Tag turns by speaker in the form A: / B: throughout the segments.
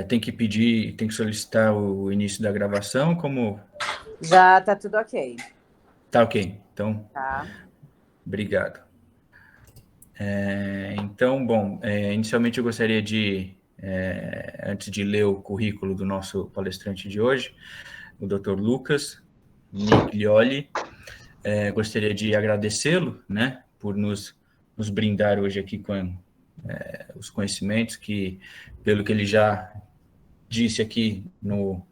A: Tem que pedir, tem que solicitar o início da gravação, como...
B: Já tá tudo ok.
A: Tá ok, então,
B: Tá.
A: obrigado. Então, bom, inicialmente eu gostaria de, antes de ler o currículo do nosso palestrante de hoje, o Dr. Lucas Miglioli, gostaria de agradecê-lo, né, por nos brindar hoje aqui com os conhecimentos que, pelo que ele já disse aqui no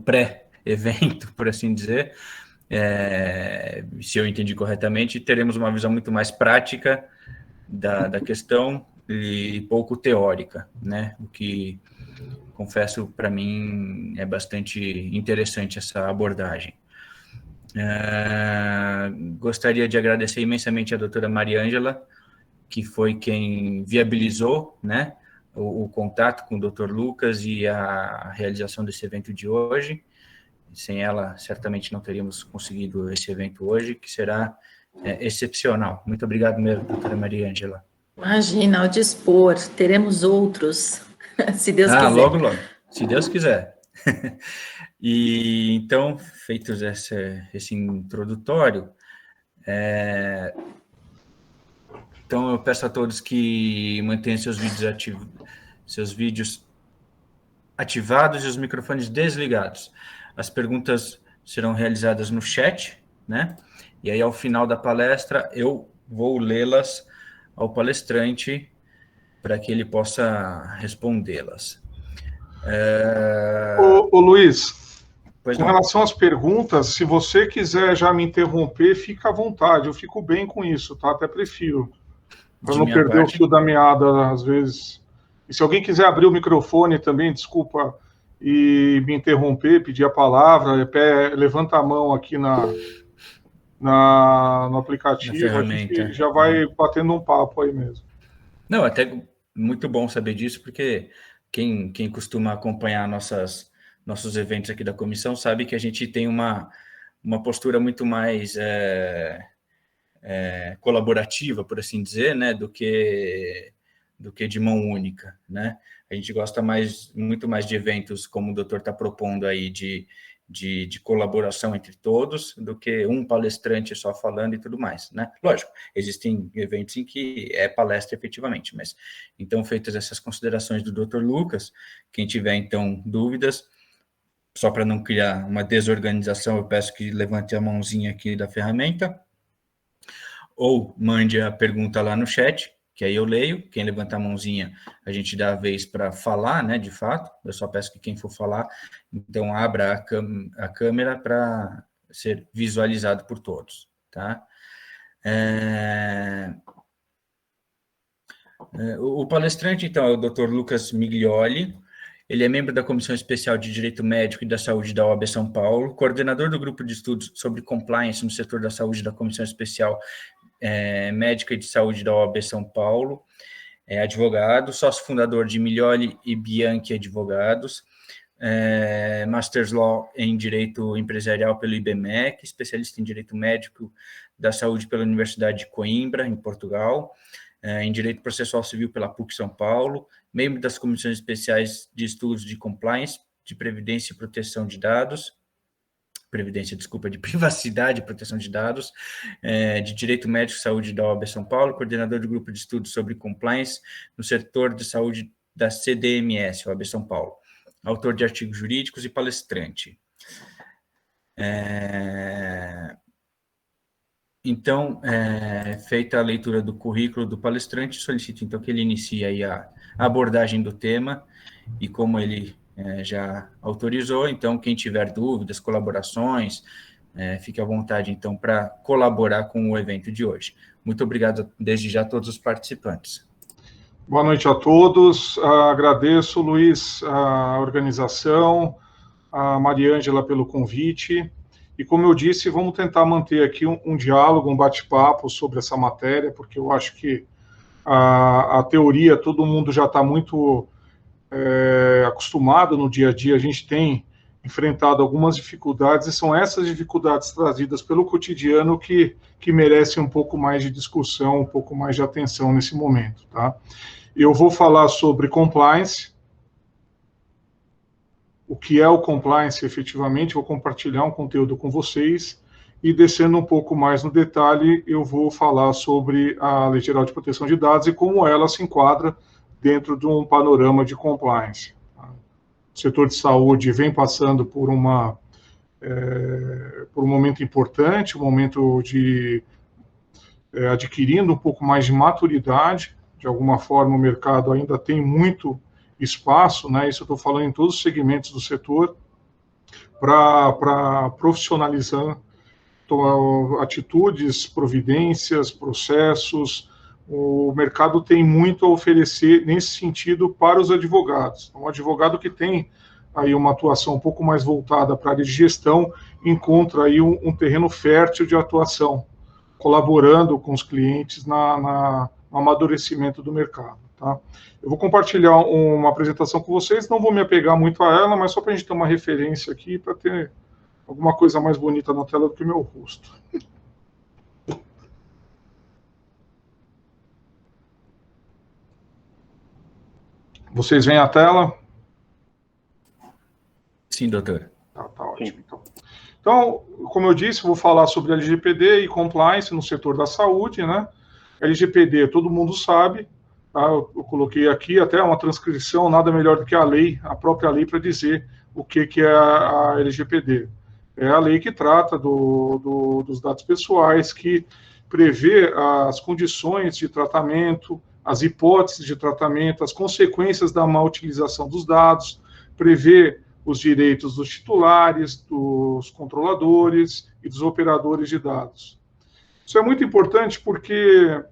A: pré-evento, por assim dizer, se eu entendi corretamente, teremos uma visão muito mais prática da questão e pouco teórica, né? O que, confesso, para mim é bastante interessante essa abordagem. Gostaria de agradecer imensamente a doutora Mariângela, que foi quem viabilizou, né, o contato com o Dr. Lucas e a realização desse evento de hoje. Sem ela, certamente não teríamos conseguido esse evento hoje, que será excepcional. Muito obrigado mesmo, doutora Mariângela.
C: Imagina, ao dispor, teremos outros, se Deus quiser.
A: Logo, se Deus quiser. E então, feitos esse introdutório, então eu peço a todos que mantenham seus vídeos ativados e os microfones desligados. As perguntas serão realizadas no chat, né? E aí, ao final da palestra, eu vou lê-las ao palestrante para que ele possa respondê-las.
D: Ô Luiz,
A: Pois
D: com
A: não.
D: relação às perguntas, se você quiser já me interromper, fica à vontade. Eu fico bem com isso, tá? Até prefiro. Para não perder o fio da meada, às vezes. E se alguém quiser abrir o microfone também, desculpa, e me interromper, pedir a palavra, levanta a mão aqui no aplicativo, a gente já vai batendo um papo aí mesmo.
A: Não, até muito bom saber disso, porque quem costuma acompanhar nossos eventos aqui da comissão sabe que a gente tem uma postura muito mais colaborativa, por assim dizer, né, do que de mão única, né? A gente gosta muito mais de eventos como o doutor está propondo aí, de colaboração entre todos, do que um palestrante só falando e tudo mais, né? Lógico, existem eventos em que é palestra efetivamente, mas, então, feitas essas considerações do Dr. Lucas, quem tiver, então, dúvidas, só para não criar uma desorganização, eu peço que levante a mãozinha aqui da ferramenta, ou mande a pergunta lá no chat, que aí eu leio. Quem levantar a mãozinha, a gente dá a vez para falar, né, de fato. Eu só peço que quem for falar, então abra a câmera para ser visualizado por todos, tá? O palestrante, então, é o Dr. Lucas Miglioli. Ele é membro da Comissão Especial de Direito Médico e da Saúde da OAB São Paulo, coordenador do Grupo de Estudos sobre Compliance no setor da saúde da Comissão Especial Médica e de Saúde da OAB São Paulo, advogado, sócio fundador de Miglioli e Bianchi Advogados, Master's Law em Direito Empresarial pelo IBMEC, especialista em Direito Médico da Saúde pela Universidade de Coimbra, em Portugal, em Direito Processual Civil pela PUC São Paulo, membro das Comissões Especiais de Estudos de Compliance, de Previdência e Proteção de Dados, de Privacidade e Proteção de Dados, de Direito Médico e Saúde da OAB São Paulo, coordenador do Grupo de Estudos sobre Compliance no setor de saúde da CDMS, OAB São Paulo, autor de artigos jurídicos e palestrante. Então, feita a leitura do currículo do palestrante, solicito então que ele inicie aí a abordagem do tema, e como ele já autorizou, então quem tiver dúvidas, colaborações, fique à vontade então para colaborar com o evento de hoje. Muito obrigado desde já a todos os participantes.
D: Boa noite a todos, agradeço, Luiz, a organização, a Mariângela pelo convite, e como eu disse, vamos tentar manter aqui um diálogo, um bate-papo sobre essa matéria, porque eu acho que a teoria, todo mundo já está muito acostumado no dia a dia, a gente tem enfrentado algumas dificuldades, e são essas dificuldades trazidas pelo cotidiano que merecem um pouco mais de discussão, um pouco mais de atenção nesse momento, tá? Eu vou falar sobre compliance, o que é o compliance efetivamente, vou compartilhar um conteúdo com vocês, e descendo um pouco mais no detalhe, eu vou falar sobre a Lei Geral de Proteção de Dados e como ela se enquadra dentro de um panorama de compliance. O setor de saúde vem passando por um momento importante, um momento de adquirindo um pouco mais de maturidade. De alguma forma, o mercado ainda tem muito espaço, né? Isso eu estou falando em todos os segmentos do setor, para profissionalizar atitudes, providências, processos. O mercado tem muito a oferecer nesse sentido para os advogados. Um advogado que tem aí uma atuação um pouco mais voltada para a área de gestão encontra aí um terreno fértil de atuação, colaborando com os clientes no amadurecimento do mercado. Tá? Eu vou compartilhar uma apresentação com vocês, não vou me apegar muito a ela, mas só para a gente ter uma referência aqui, para ter alguma coisa mais bonita na tela do que o meu rosto. Vocês veem a tela?
A: Sim, doutor.
D: Tá ótimo. Então, como eu disse, vou falar sobre LGPD e compliance no setor da saúde, né? LGPD, todo mundo sabe, tá? Eu coloquei aqui até uma transcrição, nada melhor do que a lei, a própria lei, para dizer o que é a LGPD. É a lei que trata dos dados pessoais, que prevê as condições de tratamento, as hipóteses de tratamento, as consequências da má utilização dos dados, prevê os direitos dos titulares, dos controladores e dos operadores de dados. Isso é muito importante porque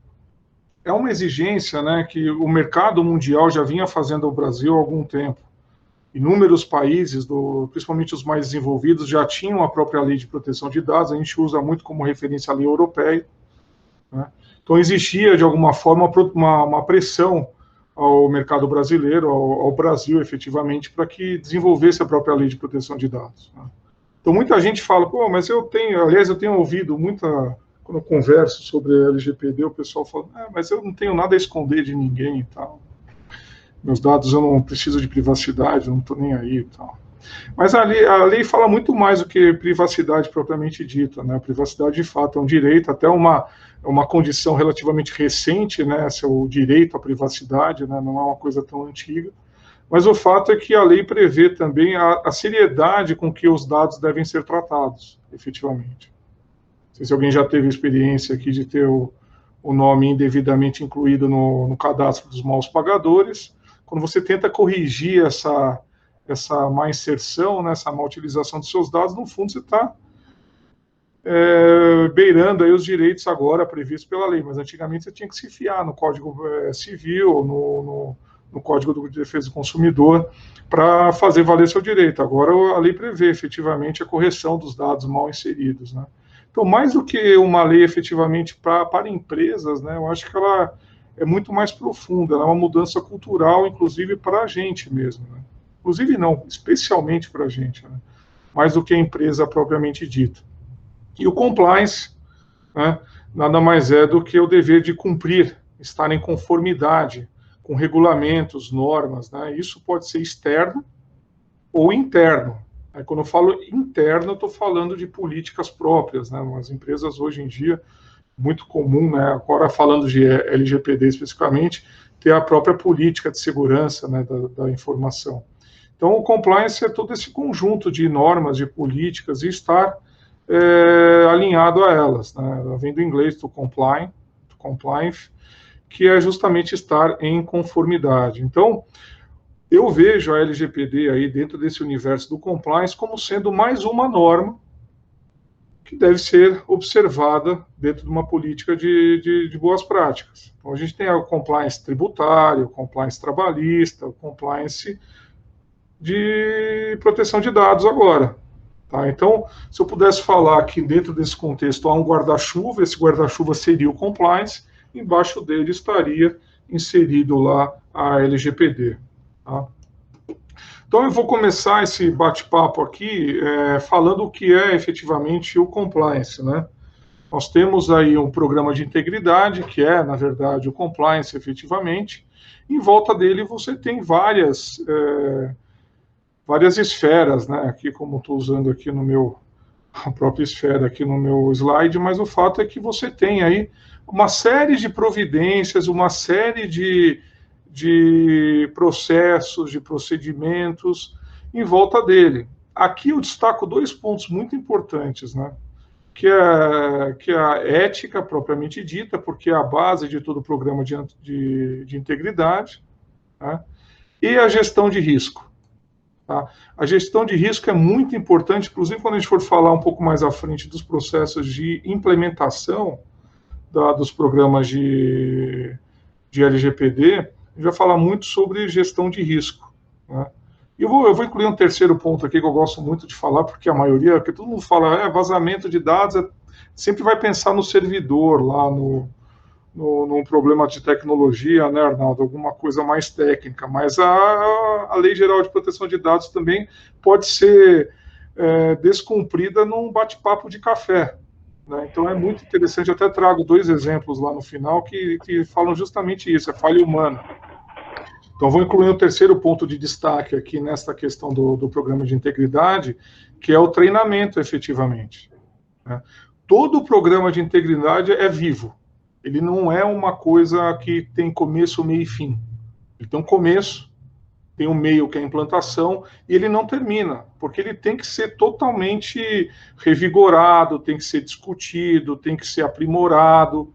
D: é uma exigência, né, que o mercado mundial já vinha fazendo ao Brasil há algum tempo. Inúmeros países, principalmente os mais desenvolvidos, já tinham a própria lei de proteção de dados, a gente usa muito como referência a lei europeia, né? Então existia, de alguma forma, uma pressão ao mercado brasileiro, ao Brasil, efetivamente, para que desenvolvesse a própria lei de proteção de dados, né? Então muita gente fala, pô, mas eu tenho ouvido quando eu converso sobre a LGPD, o pessoal fala, mas eu não tenho nada a esconder de ninguém e tal. Meus dados eu não preciso de privacidade, eu não estou nem aí e tal. Mas a lei fala muito mais do que privacidade propriamente dita, né? A privacidade, de fato, é um direito, até uma condição relativamente recente, né? Esse é o direito à privacidade, né? Não é uma coisa tão antiga. Mas o fato é que a lei prevê também a seriedade com que os dados devem ser tratados, efetivamente. Não sei se alguém já teve experiência aqui de ter o nome indevidamente incluído no cadastro dos maus pagadores. Quando você tenta corrigir essa má inserção, né, essa má utilização dos seus dados, no fundo você está beirando aí os direitos agora previstos pela lei, mas antigamente você tinha que se fiar no Código Civil, no Código de Defesa do Consumidor, para fazer valer seu direito. Agora a lei prevê efetivamente a correção dos dados mal inseridos, né? Então, mais do que uma lei efetivamente para empresas, né, eu acho que ela é muito mais profunda, ela é uma mudança cultural, inclusive para a gente mesmo, né? Inclusive não, especialmente para a gente, né? Mais do que a empresa propriamente dita. E o compliance, né, nada mais é do que o dever de cumprir, estar em conformidade com regulamentos, normas, né? Isso pode ser externo ou interno. Aí, quando eu falo interno, eu estou falando de políticas próprias, né? As empresas hoje em dia, muito comum, né? Agora falando de LGPD especificamente, ter a própria política de segurança, né, da informação. Então, o compliance é todo esse conjunto de normas, de políticas, e estar alinhado a elas, né? Vem do inglês to compliance, que é justamente estar em conformidade. Então, eu vejo a LGPD aí dentro desse universo do compliance como sendo mais uma norma que deve ser observada dentro de uma política de boas práticas. Então, a gente tem o compliance tributário, o compliance trabalhista, o compliance de proteção de dados agora. Tá? Então, se eu pudesse falar que dentro desse contexto há um guarda-chuva, esse guarda-chuva seria o compliance, embaixo dele estaria inserido lá a LGPD. Tá? Então, eu vou começar esse bate-papo aqui falando o que é efetivamente o compliance, né? Nós temos aí um programa de integridade, que é, na verdade, o compliance efetivamente, Em volta dele você tem várias esferas, né? Aqui, como estou usando aqui a própria esfera aqui no meu slide, mas o fato é que você tem aí uma série de providências, uma série de processos, de procedimentos em volta dele. Aqui eu destaco 2 pontos muito importantes, né? Que é a ética propriamente dita, porque é a base de todo o programa de integridade, né? E a gestão de risco. Tá? A gestão de risco é muito importante, inclusive quando a gente for falar um pouco mais à frente dos processos de implementação dos programas de LGPD, a gente vai falar muito sobre gestão de risco, né? Eu vou incluir um terceiro ponto aqui que eu gosto muito de falar, porque a maioria, porque todo mundo fala, vazamento de dados, sempre vai pensar no servidor, lá num problema de tecnologia, né, Arnaldo, alguma coisa mais técnica, mas a Lei Geral de Proteção de Dados também pode ser descumprida num bate-papo de café, né? Então é muito interessante, eu até trago 2 exemplos lá no final que falam justamente isso, falha humana. Então, vou incluir o terceiro ponto de destaque aqui nesta questão do programa de integridade, que é o treinamento, efetivamente, né? Todo o programa de integridade é vivo. Ele não é uma coisa que tem começo, meio e fim. Ele tem um começo, tem um meio, que é a implantação, e ele não termina, porque ele tem que ser totalmente revigorado, tem que ser discutido, tem que ser aprimorado.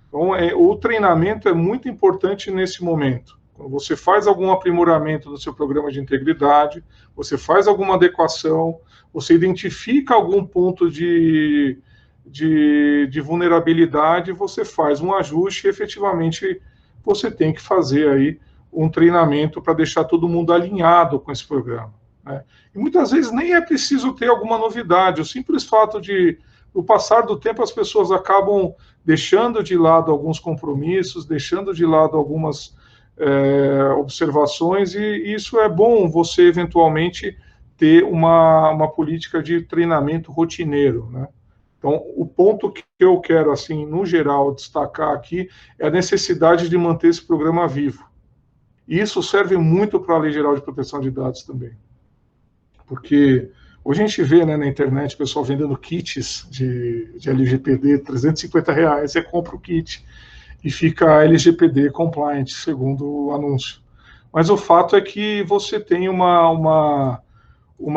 D: Então, o treinamento é muito importante nesse momento. Quando você faz algum aprimoramento no seu programa de integridade, você faz alguma adequação, você identifica algum ponto de vulnerabilidade, você faz um ajuste e efetivamente você tem que fazer aí um treinamento para deixar todo mundo alinhado com esse programa, né? E muitas vezes nem é preciso ter alguma novidade, o simples fato de, no passar do tempo, as pessoas acabam deixando de lado alguns compromissos, deixando de lado algumas observações, e isso é bom você eventualmente ter uma política de treinamento rotineiro, né? Então, o ponto que eu quero, assim, no geral, destacar aqui é a necessidade de manter esse programa vivo. E isso serve muito para a Lei Geral de Proteção de Dados também. Porque hoje a gente vê, né, na internet o pessoal vendendo kits de LGPD, R$350, você compra o kit e fica LGPD compliant, segundo o anúncio. Mas o fato é que você tem uma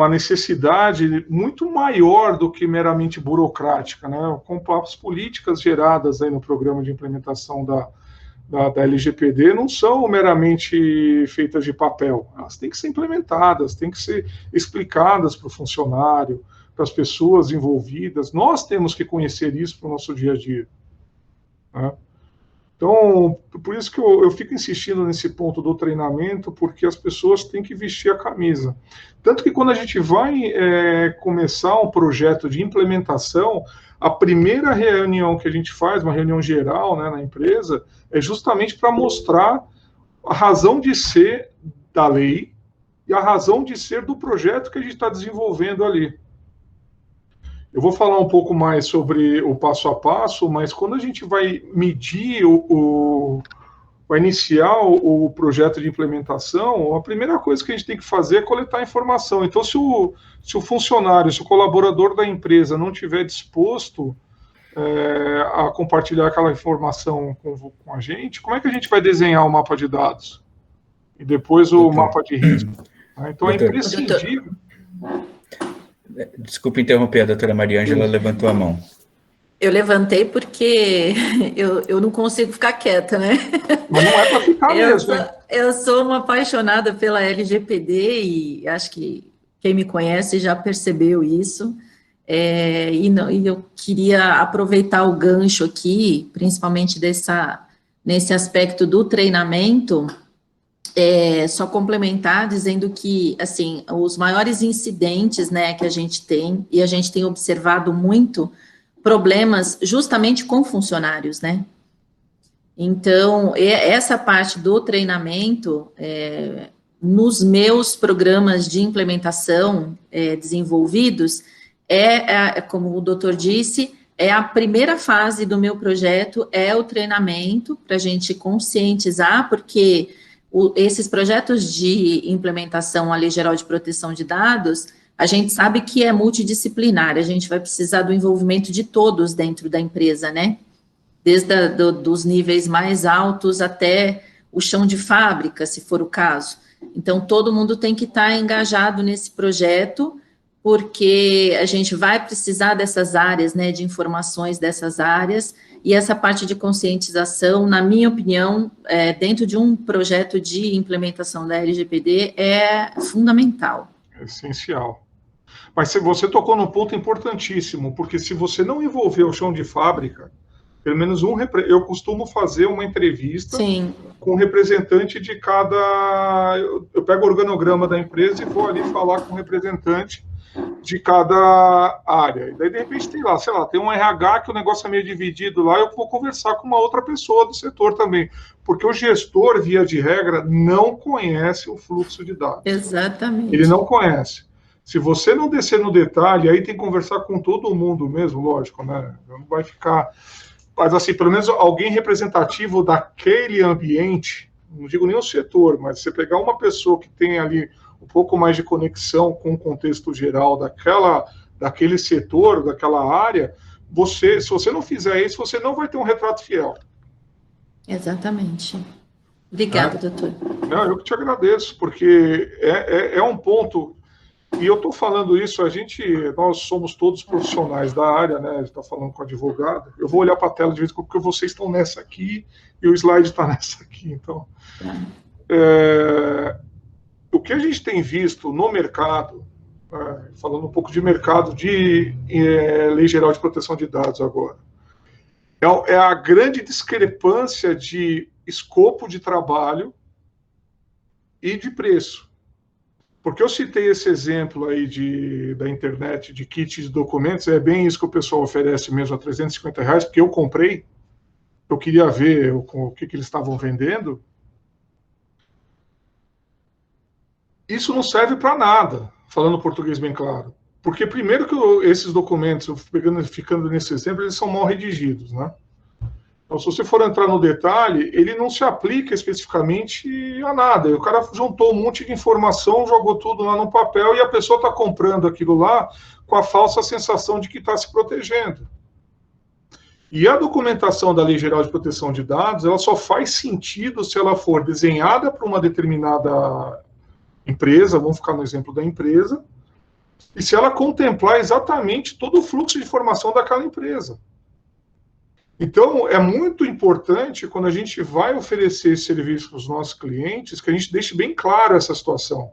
D: necessidade muito maior do que meramente burocrática, né? Com as políticas geradas aí no programa de implementação da LGPD não são meramente feitas de papel, elas têm que ser implementadas, têm que ser explicadas para o funcionário, para as pessoas envolvidas, nós temos que conhecer isso para o nosso dia a dia, né? Então, por isso que eu fico insistindo nesse ponto do treinamento, porque as pessoas têm que vestir a camisa. Tanto que quando a gente vai começar um projeto de implementação, a primeira reunião que a gente faz, uma reunião geral, né, na empresa, é justamente para mostrar a razão de ser da lei e a razão de ser do projeto que a gente está desenvolvendo ali. Eu vou falar um pouco mais sobre o passo a passo, mas quando a gente vai medir vai iniciar o projeto de implementação, a primeira coisa que a gente tem que fazer é coletar informação. Então, se o funcionário, se o colaborador da empresa não estiver disposto a compartilhar aquela informação com a gente, como é que a gente vai desenhar o mapa de dados? E depois o mapa de risco? Então, é imprescindível...
A: Desculpe interromper, a doutora Maria Ângela levantou a mão.
C: Eu levantei porque eu não consigo ficar quieta, né?
D: Mas não é para ficar mesmo.
C: Eu sou uma apaixonada pela LGPD e acho que quem me conhece já percebeu isso. E eu queria aproveitar o gancho aqui, principalmente nesse aspecto do treinamento, só complementar dizendo que, assim, os maiores incidentes, né, que a gente tem, e a gente tem observado muito problemas justamente com funcionários, né? Então, essa parte do treinamento, nos meus programas de implementação desenvolvidos, como o doutor disse, a primeira fase do meu projeto é o treinamento, para a gente conscientizar, porque esses projetos de implementação à Lei Geral de Proteção de Dados, a gente sabe que é multidisciplinar, a gente vai precisar do envolvimento de todos dentro da empresa, né? Desde dos níveis mais altos até o chão de fábrica, se for o caso. Então, todo mundo tem que estar engajado nesse projeto, porque a gente vai precisar dessas áreas, né, de informações dessas áreas, e essa parte de conscientização, na minha opinião, dentro de um projeto de implementação da LGPD, é fundamental.
D: É essencial. Mas você tocou num ponto importantíssimo, porque se você não envolver o chão de fábrica, pelo menos eu costumo fazer uma entrevista
C: Sim.
D: com um representante de cada... Eu pego o organograma da empresa e vou ali falar com o representante de cada área. E daí, de repente, tem lá, sei lá, tem um RH que o negócio é meio dividido lá, eu vou conversar com uma outra pessoa do setor também. Porque o gestor, via de regra, não conhece o fluxo de dados.
C: Exatamente.
D: Ele não conhece. Se você não descer no detalhe, aí tem que conversar com todo mundo mesmo, lógico, né? Não vai ficar... Mas, assim, pelo menos alguém representativo daquele ambiente, não digo nem o setor, mas você pegar uma pessoa que tem ali um pouco mais de conexão com o contexto geral daquele setor, daquela área, se você não fizer isso, você não vai ter um retrato fiel.
C: Exatamente. Obrigada, doutor.
D: Não, eu que te agradeço, porque é um ponto... E eu estou falando isso, nós somos todos profissionais da área, né? A gente está falando com advogado. Eu vou olhar para a tela de vez em quando, porque vocês estão nessa aqui e o slide está nessa aqui. Então, o que a gente tem visto no mercado, falando um pouco de mercado de Lei Geral de Proteção de Dados agora, é a grande discrepância de escopo de trabalho e de preço. Porque eu citei esse exemplo aí da internet, de kit de documentos, é bem isso que o pessoal oferece mesmo, a R$350, porque eu comprei, eu queria ver o que eles estavam vendendo. Isso não serve para nada, falando português bem claro. Porque primeiro que esses documentos, ficando nesse exemplo, eles são mal redigidos, né? Então, se você for entrar no detalhe, ele não se aplica especificamente a nada. O cara juntou um monte de informação, jogou tudo lá no papel e a pessoa está comprando aquilo lá com a falsa sensação de que está se protegendo. E a documentação da Lei Geral de Proteção de Dados, ela só faz sentido se ela for desenhada para uma determinada empresa, vamos ficar no exemplo da empresa, e se ela contemplar exatamente todo o fluxo de informação daquela empresa. Então, é muito importante, quando a gente vai oferecer esse serviço para os nossos clientes, que a gente deixe bem claro essa situação.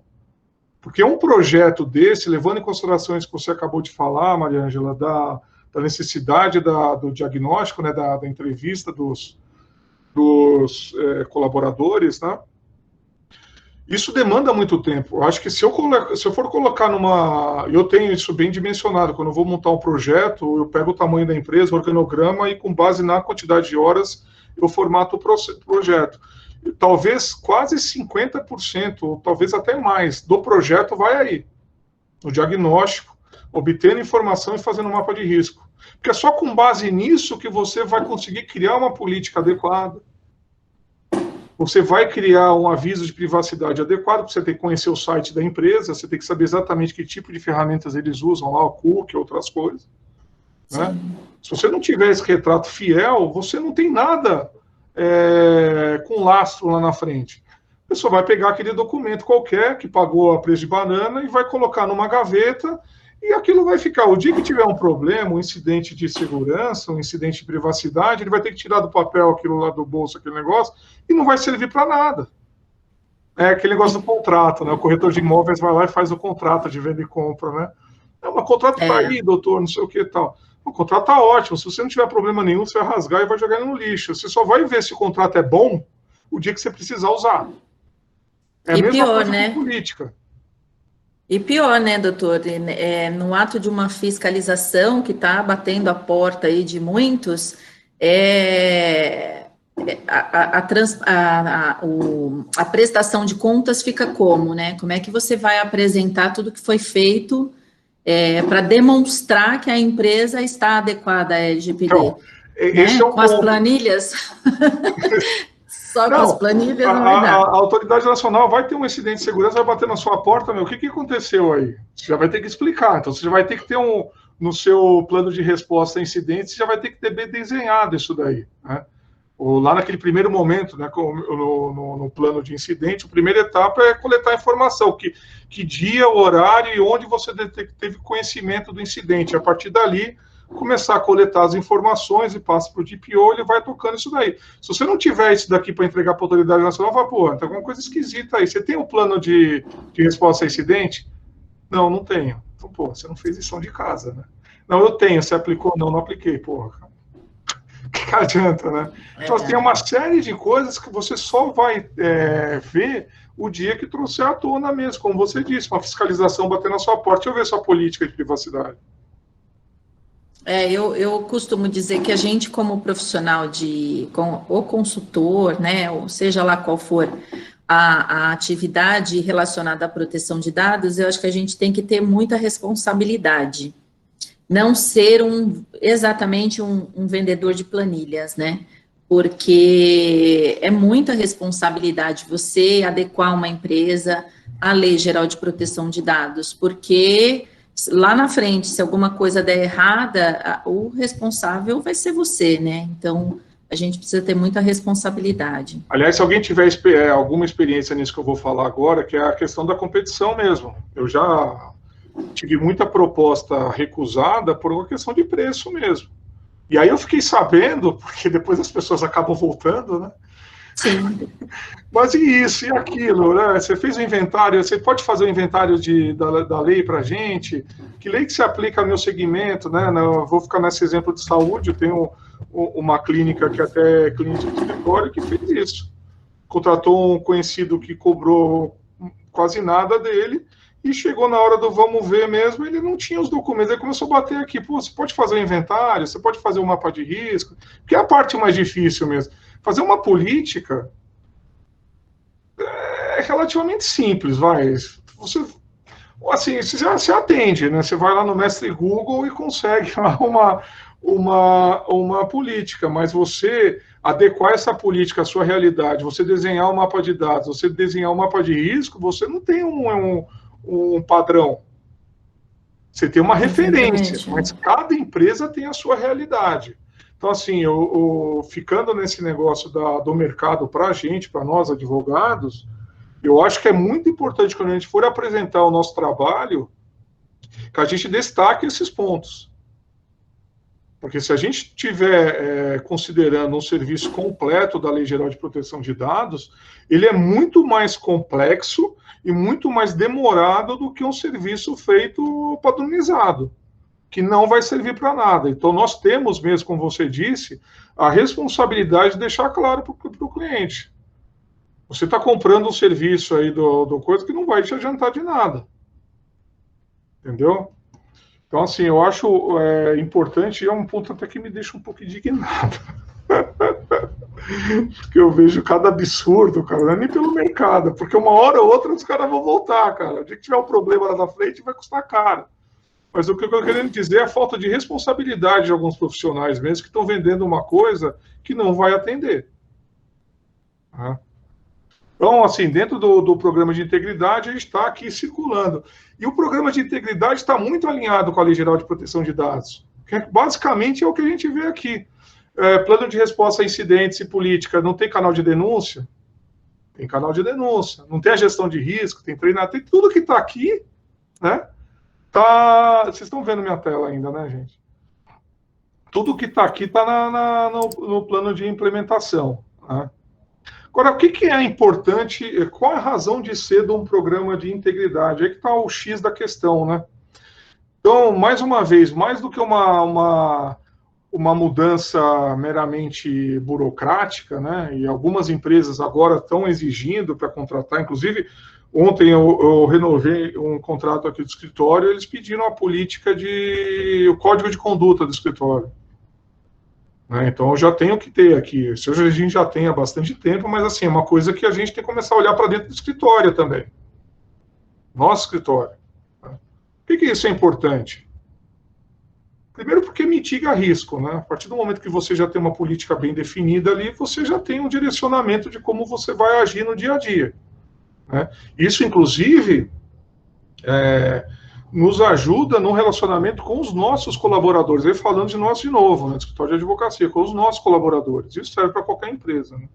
D: Porque um projeto desse, levando em consideração isso que você acabou de falar, Maria Ângela, da necessidade do diagnóstico, né, da entrevista dos colaboradores, né? Isso demanda muito tempo. Eu acho que se eu for colocar eu tenho isso bem dimensionado, quando eu vou montar um projeto, eu pego o tamanho da empresa, o organograma, e com base na quantidade de horas, eu formato o projeto. E talvez quase 50%, ou talvez até mais, do projeto vai aí, no diagnóstico, obtendo informação e fazendo um mapa de risco. Porque é só com base nisso que você vai conseguir criar uma política adequada. Você vai criar um aviso de privacidade adequado, porque você tem que conhecer o site da empresa, você tem que saber exatamente que tipo de ferramentas eles usam lá, o cookie, outras coisas. Né? Se você não tiver esse retrato fiel, você não tem nada com lastro lá na frente. A pessoa vai pegar aquele documento qualquer, que pagou a preço de banana, e vai colocar numa gaveta, e aquilo vai ficar. O dia que tiver um problema, um incidente de segurança, um incidente de privacidade, ele vai ter que tirar do papel aquilo lá do bolso, aquele negócio, e não vai servir para nada. É aquele negócio do contrato, né? O corretor de imóveis vai lá e faz o contrato de venda e compra, né? Mas o contrato está aí, doutor, não sei o que e tal. O contrato está ótimo. Se você não tiver problema nenhum, você vai rasgar e vai jogar no lixo. Você só vai ver se o contrato é bom o dia que você precisar usar. É a mesma
C: pior,
D: coisa
C: né?
D: com política.
C: E pior, né, doutor, no ato de uma fiscalização que está batendo a porta aí de muitos, a prestação de contas fica como, né? Como é que você vai apresentar tudo que foi feito para demonstrar que a empresa está adequada à LGPD?
D: Então, esse
C: né?
D: é um
C: Com as
D: ponto.
C: planilhas Só com as planilhas não vai
D: a
C: dar.
D: autoridade nacional vai ter um incidente de segurança, vai bater na sua porta, meu, o que aconteceu aí? Você já vai ter que explicar, então você já vai ter que ter no seu plano de resposta a incidentes, você já vai ter que ter bem desenhado isso daí, né? Ou lá naquele primeiro momento, né, no plano de incidente, a primeira etapa é coletar informação, que dia, horário e onde você teve conhecimento do incidente. A partir dali, começar a coletar as informações e passa para o DPO, ele vai tocando isso daí. Se você não tiver isso daqui para entregar para a autoridade nacional, vai, pô, tem alguma coisa esquisita aí. Você tem o plano de resposta a incidente? Não, não tenho. Então, pô, você não fez lição de casa, né? Não, eu tenho. Você aplicou? Não, não apliquei, porra. Que adianta, né? Então, tem uma série de coisas que você só vai ver o dia que trouxer à tona mesmo, como você disse, uma fiscalização bater na sua porta. Deixa eu ver sua política de privacidade.
C: Eu costumo dizer que a gente, como profissional ou consultor, né, ou seja lá qual for a atividade relacionada à proteção de dados, eu acho que a gente tem que ter muita responsabilidade. Não ser exatamente um vendedor de planilhas, né? Porque é muita responsabilidade você adequar uma empresa à Lei Geral de Proteção de Dados, porque lá na frente, se alguma coisa der errada, o responsável vai ser você, né? Então, a gente precisa ter muita responsabilidade.
D: Aliás, se alguém tiver alguma experiência nisso que eu vou falar agora, que é a questão da competição mesmo. Eu já tive muita proposta recusada por uma questão de preço mesmo. E aí eu fiquei sabendo, porque depois as pessoas acabam voltando, né?
C: Sim.
D: Mas e isso, e aquilo, né? Você fez o inventário, você pode fazer o inventário da lei para a gente? Que lei que se aplica ao meu segmento, né? Eu vou ficar nesse exemplo de saúde, eu tenho uma clínica que até é clínica de escritório que fez isso. Contratou um conhecido que cobrou quase nada dele, e chegou na hora do vamos ver mesmo, ele não tinha os documentos, aí começou a bater aqui, pô, você pode fazer o inventário, você pode fazer o mapa de risco, que é a parte mais difícil mesmo. Fazer uma política é relativamente simples, vai. Você, assim, você atende, né? Você vai lá no Mestre Google e consegue lá uma política, mas você adequar essa política à sua realidade, você desenhar um mapa de dados, você desenhar um mapa de risco, você não tem um padrão. Você tem uma referência, mas cada empresa tem a sua realidade. Então, assim, ficando nesse negócio do mercado para a gente, para nós advogados, eu acho que é muito importante quando a gente for apresentar o nosso trabalho, que a gente destaque esses pontos. Porque se a gente estiver considerando um serviço completo da Lei Geral de Proteção de Dados, ele é muito mais complexo e muito mais demorado do que um serviço feito padronizado, que não vai servir para nada. Então, nós temos mesmo, como você disse, a responsabilidade de deixar claro para o cliente. Você está comprando um serviço aí do coisa que não vai te adiantar de nada. Entendeu? Então, assim, eu acho importante, e é um ponto até que me deixa um pouco indignado. Porque eu vejo cada absurdo, cara, não é nem pelo mercado, porque uma hora ou outra os caras vão voltar, cara. O dia que tiver um problema lá na frente, vai custar caro. Mas o que eu estou querendo dizer é a falta de responsabilidade de alguns profissionais mesmo que estão vendendo uma coisa que não vai atender. Tá? Então, assim, dentro do programa de integridade, a gente está aqui circulando. E o programa de integridade está muito alinhado com a Lei Geral de Proteção de Dados. Que basicamente é o que a gente vê aqui. Plano de resposta a incidentes e política, não tem canal de denúncia? Tem canal de denúncia. Não tem a gestão de risco, tem treinamento, tem tudo que está aqui, né? Vocês estão vendo minha tela ainda, né, gente? Tudo que está aqui está no plano de implementação. Né? Agora, o que é importante, qual é a razão de ser de um programa de integridade? Aí que está o X da questão, né? Então, mais uma vez, mais do que uma mudança meramente burocrática, né? E algumas empresas agora estão exigindo para contratar, inclusive, ontem eu renovei um contrato aqui do escritório, eles pediram a política o código de conduta do escritório. Então, eu já tenho que ter aqui. Isso a gente já tem há bastante tempo, mas, assim, é uma coisa que a gente tem que começar a olhar para dentro do escritório também. Nosso escritório. Por que isso é importante? Primeiro porque mitiga risco, né? A partir do momento que você já tem uma política bem definida ali, você já tem um direcionamento de como você vai agir no dia a dia, né? Isso, inclusive, nos ajuda no relacionamento com os nossos colaboradores. Aí falando de nós de novo, né? Escritório de advocacia, com os nossos colaboradores. Isso serve para qualquer empresa, né?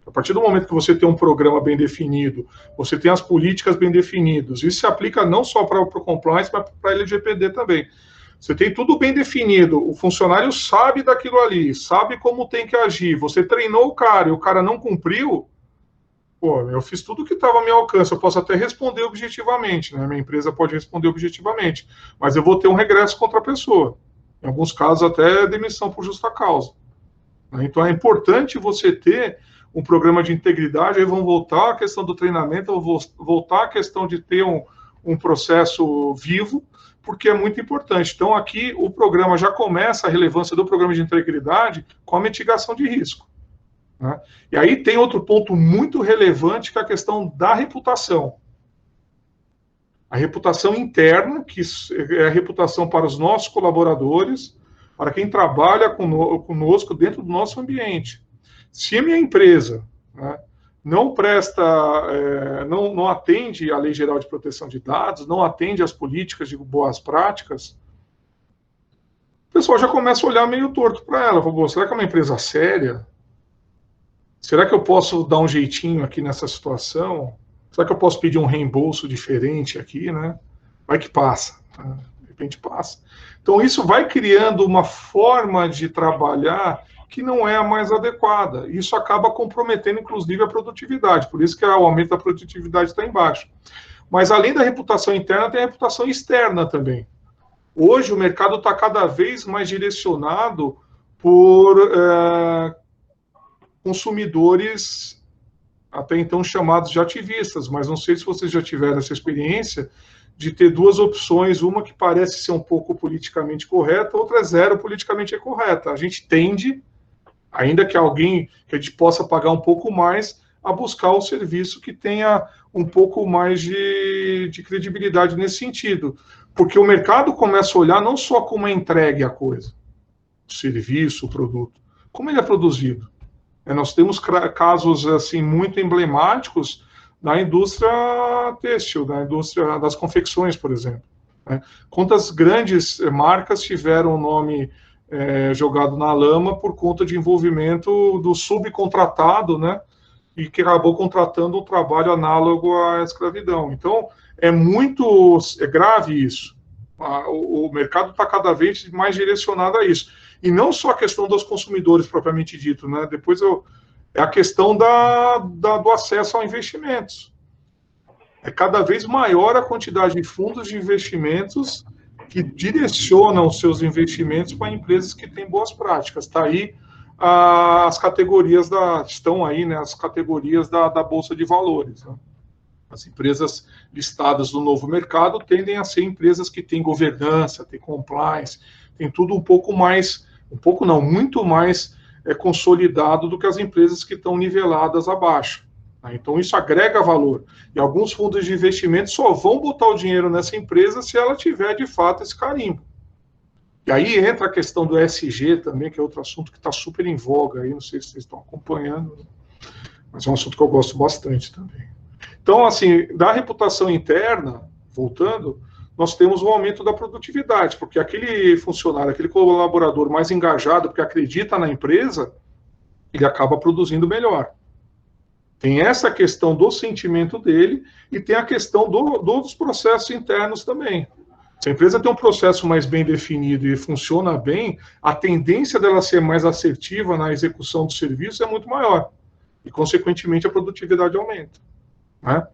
D: A partir do momento que você tem um programa bem definido, você tem as políticas bem definidas, isso se aplica não só para o compliance, mas para a LGPD também. Você tem tudo bem definido, o funcionário sabe daquilo ali, sabe como tem que agir, você treinou o cara e o cara não cumpriu, pô, eu fiz tudo o que estava ao meu alcance, eu posso até responder objetivamente, né? Minha empresa pode responder objetivamente, mas eu vou ter um regresso contra a pessoa. Em alguns casos, até demissão por justa causa. Então, é importante você ter um programa de integridade, aí vão voltar a questão do treinamento, vão voltar a questão de ter um processo vivo, porque é muito importante. Então, aqui, o programa já começa, a relevância do programa de integridade, com a mitigação de risco, né? E aí tem outro ponto muito relevante, que é a questão da reputação. A reputação interna, que é a reputação para os nossos colaboradores, para quem trabalha conosco dentro do nosso ambiente. Se a minha empresa, né, não presta, não atende à Lei Geral de Proteção de Dados, não atende às políticas de boas práticas, o pessoal já começa a olhar meio torto para ela. Fala, será que é uma empresa séria? Será que eu posso dar um jeitinho aqui nessa situação? Será que eu posso pedir um reembolso diferente aqui, né? Vai que passa, né? De repente passa. Então, isso vai criando uma forma de trabalhar que não é a mais adequada. Isso acaba comprometendo, inclusive, a produtividade. Por isso que o aumento da produtividade está embaixo. Mas, além da reputação interna, tem a reputação externa também. Hoje, o mercado está cada vez mais direcionado por consumidores, até então chamados de ativistas, mas não sei se vocês já tiveram essa experiência de ter duas opções, uma que parece ser um pouco politicamente correta, outra é zero politicamente correta. A gente tende, ainda que a gente possa pagar um pouco mais, a buscar o serviço que tenha um pouco mais de credibilidade nesse sentido. Porque o mercado começa a olhar não só como é entregue a coisa, o serviço, o produto, como ele é produzido. Nós temos casos assim, muito emblemáticos na indústria têxtil, na indústria das confecções, por exemplo. Quantas grandes marcas tiveram o nome jogado na lama por conta de envolvimento do subcontratado, né, e que acabou contratando um trabalho análogo à escravidão. Então, é grave isso. O mercado está cada vez mais direcionado a isso. E não só a questão dos consumidores, propriamente dito, né? Depois é a questão do acesso a investimentos. É cada vez maior a quantidade de fundos de investimentos que direcionam os seus investimentos para empresas que têm boas práticas. Está aí as categorias estão aí, né, as categorias da Bolsa de Valores, né? As empresas listadas no novo mercado tendem a ser empresas que têm governança, têm compliance, tem tudo muito mais consolidado do que as empresas que estão niveladas abaixo. Então, isso agrega valor. E alguns fundos de investimento só vão botar o dinheiro nessa empresa se ela tiver, de fato, esse carimbo. E aí entra a questão do ESG também, que é outro assunto que está super em voga aí, não sei se vocês estão acompanhando, mas é um assunto que eu gosto bastante também. Então, assim, da reputação interna, voltando, nós temos um aumento da produtividade, porque aquele funcionário, aquele colaborador mais engajado, porque acredita na empresa, ele acaba produzindo melhor. Tem essa questão do sentimento dele e tem a questão dos processos internos também. Se a empresa tem um processo mais bem definido e funciona bem, a tendência dela ser mais assertiva na execução do serviço é muito maior. E, consequentemente, a produtividade aumenta, né?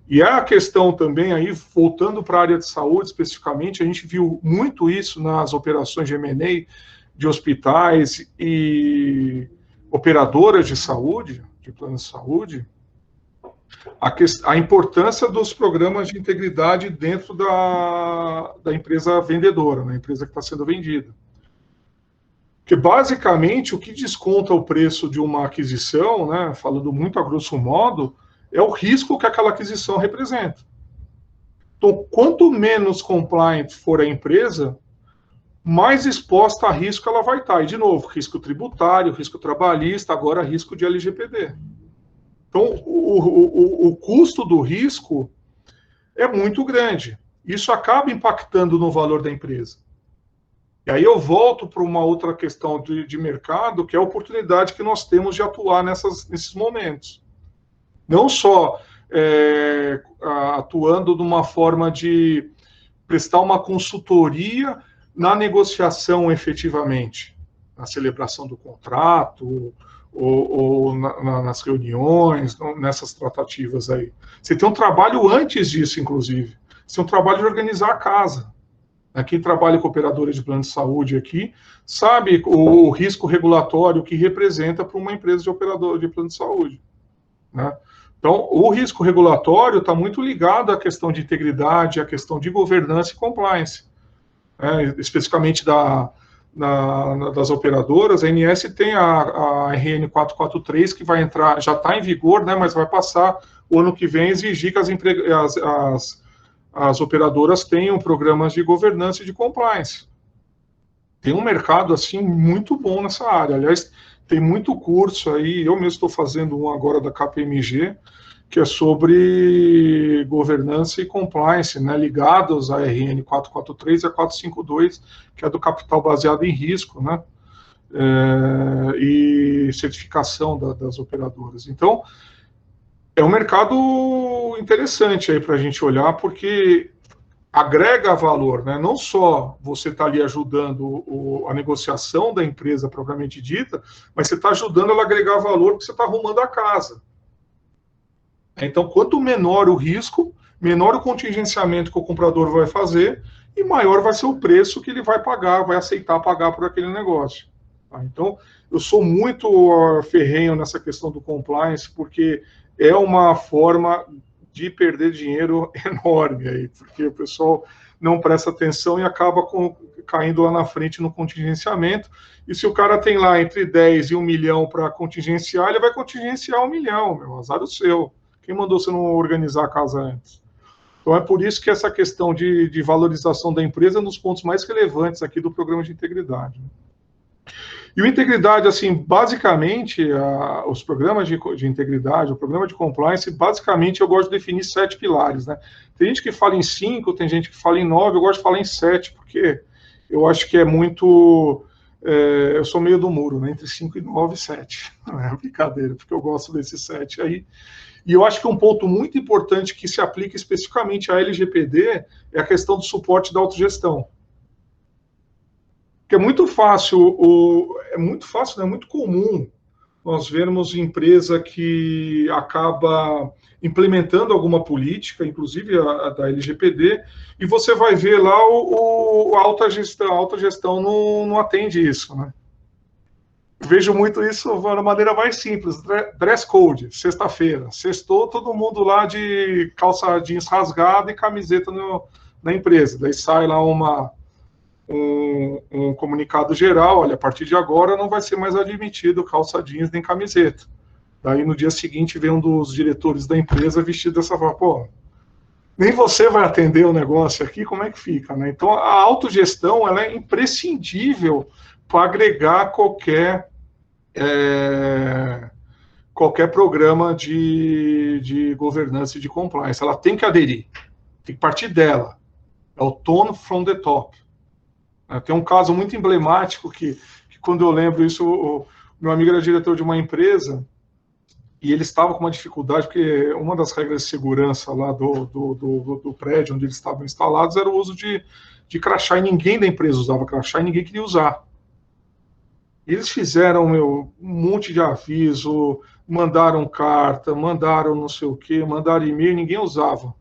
D: E a questão também, aí, voltando para a área de saúde especificamente, a gente viu muito isso nas operações de M&A de hospitais e operadoras de saúde, de plano de saúde, a importância dos programas de integridade dentro da empresa vendedora, na empresa que está sendo vendida. Porque, basicamente, o que desconta o preço de uma aquisição, né, falando muito a grosso modo, é o risco que aquela aquisição representa. Então, quanto menos compliant for a empresa, mais exposta a risco ela vai estar. E, de novo, risco tributário, risco trabalhista, agora risco de LGPD. Então, o custo do risco é muito grande. Isso acaba impactando no valor da empresa. E aí eu volto para uma outra questão de mercado, que é a oportunidade que nós temos de atuar nesses momentos. Não só atuando de uma forma de prestar uma consultoria na negociação efetivamente, na celebração do contrato, ou nas reuniões, nessas tratativas aí. Você tem um trabalho antes disso, inclusive. Você tem um trabalho de organizar a casa. Quem trabalha com operadora de plano de saúde aqui sabe o risco regulatório que representa para uma empresa de operadora de plano de saúde, né? Então, o risco regulatório está muito ligado à questão de integridade, à questão de governança e compliance, né? Especificamente das operadoras. A ANS tem a RN 443, que vai entrar, já está em vigor, né, mas vai passar o ano que vem, exigir que as operadoras tenham programas de governança e de compliance. Tem um mercado, assim, muito bom nessa área. Aliás, tem muito curso aí, eu mesmo estou fazendo um agora da KPMG, que é sobre governança e compliance, né, ligados à RN 443 e a 452, que é do capital baseado em risco, né, e certificação das operadoras. Então, é um mercado interessante aí para a gente olhar, porque agrega valor, né? Não só você está ali ajudando a negociação da empresa propriamente dita, mas você está ajudando ela a agregar valor porque você está arrumando a casa. Então, quanto menor o risco, menor o contingenciamento que o comprador vai fazer e maior vai ser o preço que ele vai pagar, vai aceitar pagar por aquele negócio. Tá? Então, eu sou muito ferrenho nessa questão do compliance, porque é uma forma de perder dinheiro enorme aí, porque o pessoal não presta atenção e acaba caindo lá na frente no contingenciamento. E se o cara tem lá entre 10 e 1 milhão para contingenciar, ele vai contingenciar 1 milhão, meu, azar o seu. Quem mandou você não organizar a casa antes? Então é por isso que essa questão de valorização da empresa é um dos pontos mais relevantes aqui do programa de integridade. E o integridade, assim, basicamente, os programas de integridade, o programa de compliance, basicamente eu gosto de definir 7 pilares, né? Tem gente que fala em 5, tem gente que fala em 9, eu gosto de falar em 7, porque eu acho que é muito... eu sou meio do muro, né? Entre 5 e 9, 7. Não é brincadeira, porque eu gosto desses 7 aí. E eu acho que um ponto muito importante que se aplica especificamente à LGPD é a questão do suporte da autogestão. Porque é muito fácil, é muito comum nós vermos empresa que acaba implementando alguma política, inclusive a da LGPD, e você vai ver lá a autogestão não atende isso, né? Vejo muito isso de uma maneira mais simples, dress code, sexta-feira. Sextou, todo mundo lá de calça jeans rasgada e camiseta na empresa. Daí sai lá um comunicado geral, olha, a partir de agora não vai ser mais admitido calça jeans nem camiseta. Daí no dia seguinte vem um dos diretores da empresa vestido dessa forma, pô, nem você vai atender o negócio aqui, como é que fica, né? Então a autogestão, ela é imprescindível para agregar qualquer programa de governança e de compliance. Ela tem que aderir, tem que partir dela. É o tone from the top. Tem um caso muito emblemático que quando eu lembro isso, o meu amigo era diretor de uma empresa e ele estava com uma dificuldade, porque uma das regras de segurança lá do prédio onde eles estavam instalados era o uso de crachá, e ninguém da empresa usava crachá e ninguém queria usar. Eles fizeram um monte de aviso, mandaram carta, mandaram não sei o quê, mandaram e-mail, ninguém usava.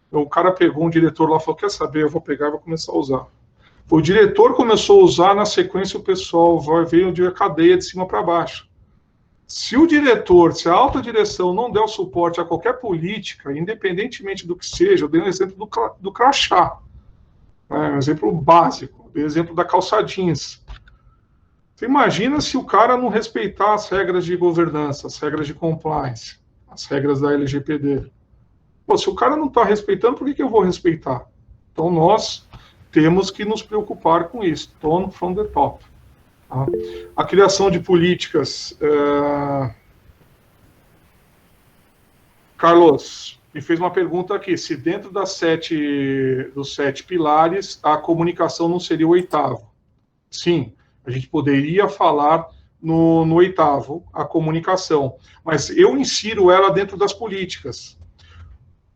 D: Então, o cara pegou um diretor lá e falou, quer saber, eu vou pegar e vou começar a usar. O diretor começou a usar, na sequência o pessoal veio de cadeia de cima para baixo. Se o diretor, se a alta direção não der o suporte a qualquer política, independentemente do que seja, eu dei um exemplo do crachá, né, um exemplo básico, dei um exemplo da calça jeans. Você imagina se o cara não respeitar as regras de governança, as regras de compliance, as regras da LGPD. Pô, se o cara não está respeitando, por que eu vou respeitar? Então nós temos que nos preocupar com isso, tone from the top. Tá? A criação de políticas... Carlos, me fez uma pergunta aqui, se dentro dos 7 pilares, a comunicação não seria o 8º. Sim, a gente poderia falar no 8º, a comunicação, mas eu insiro ela dentro das políticas.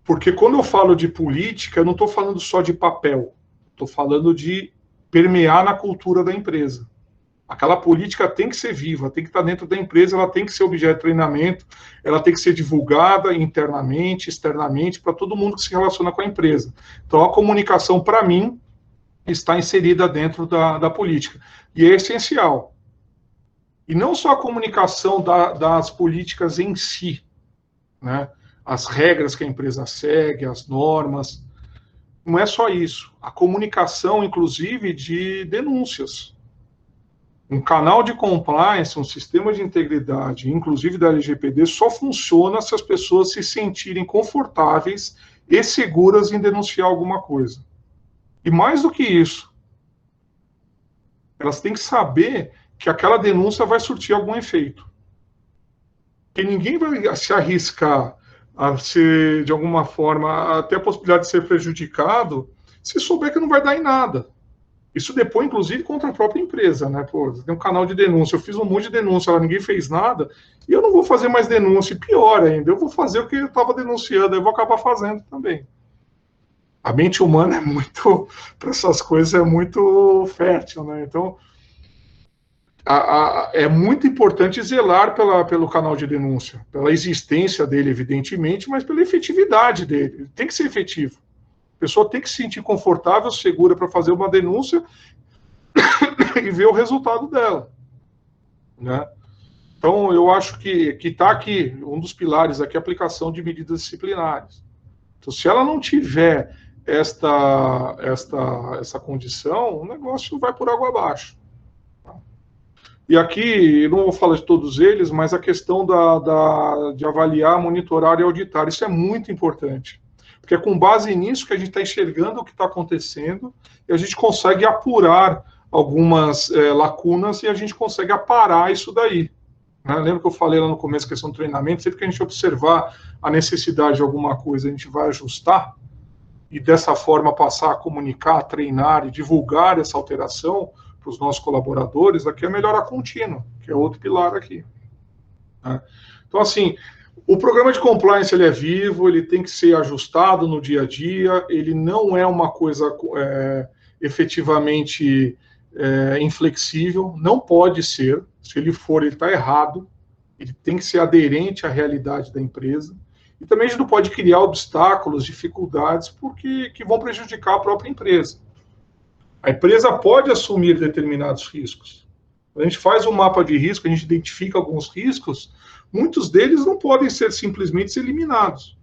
D: Porque quando eu falo de política, eu não estou falando só de papel, estou falando de permear na cultura da empresa. Aquela política tem que ser viva, tem que estar dentro da empresa, ela tem que ser objeto de treinamento, ela tem que ser divulgada internamente, externamente, para todo mundo que se relaciona com a empresa. Então, a comunicação, para mim, está inserida dentro da política. E é essencial. E não só a comunicação das políticas em si, né? As regras que a empresa segue, as normas. Não é só isso. A comunicação, inclusive, de denúncias. Um canal de compliance, um sistema de integridade, inclusive da LGPD, só funciona se as pessoas se sentirem confortáveis e seguras em denunciar alguma coisa. E mais do que isso, elas têm que saber que aquela denúncia vai surtir algum efeito. Que ninguém vai se arriscar a ser, de alguma forma, até a possibilidade de ser prejudicado, se souber que não vai dar em nada. Isso depois, inclusive, contra a própria empresa, né? Pô, tem um canal de denúncia, eu fiz um monte de denúncia, ninguém fez nada, e eu não vou fazer mais denúncia, e pior ainda, eu vou fazer o que eu estava denunciando, eu vou acabar fazendo também. A mente humana é muito, para essas coisas, é muito fértil, né? Então, é muito importante zelar pelo canal de denúncia, pela existência dele, evidentemente, mas pela efetividade dele. Ele tem que ser efetivo. A pessoa tem que se sentir confortável, segura para fazer uma denúncia e ver o resultado dela, né? Então, eu acho que está aqui, um dos pilares aqui, a aplicação de medidas disciplinares. Então, se ela não tiver essa condição, o negócio vai por água abaixo. E aqui, eu não vou falar de todos eles, mas a questão de avaliar, monitorar e auditar, isso é muito importante. Porque é com base nisso que a gente está enxergando o que está acontecendo e a gente consegue apurar algumas lacunas e a gente consegue aparar isso daí. Né? Lembra que eu falei lá no começo, questão do treinamento, sempre que a gente observar a necessidade de alguma coisa, a gente vai ajustar e dessa forma passar a comunicar, treinar e divulgar essa alteração para os nossos colaboradores, aqui é a melhora contínua, que é outro pilar aqui. Né? Então, assim, o programa de compliance ele é vivo, ele tem que ser ajustado no dia a dia, ele não é uma coisa efetivamente inflexível, não pode ser, se ele for, ele está errado, ele tem que ser aderente à realidade da empresa, e também a gente não pode criar obstáculos, dificuldades, que vão prejudicar a própria empresa. A empresa pode assumir determinados riscos. Quando a gente faz um mapa de risco, a gente identifica alguns riscos, muitos deles não podem ser simplesmente eliminados.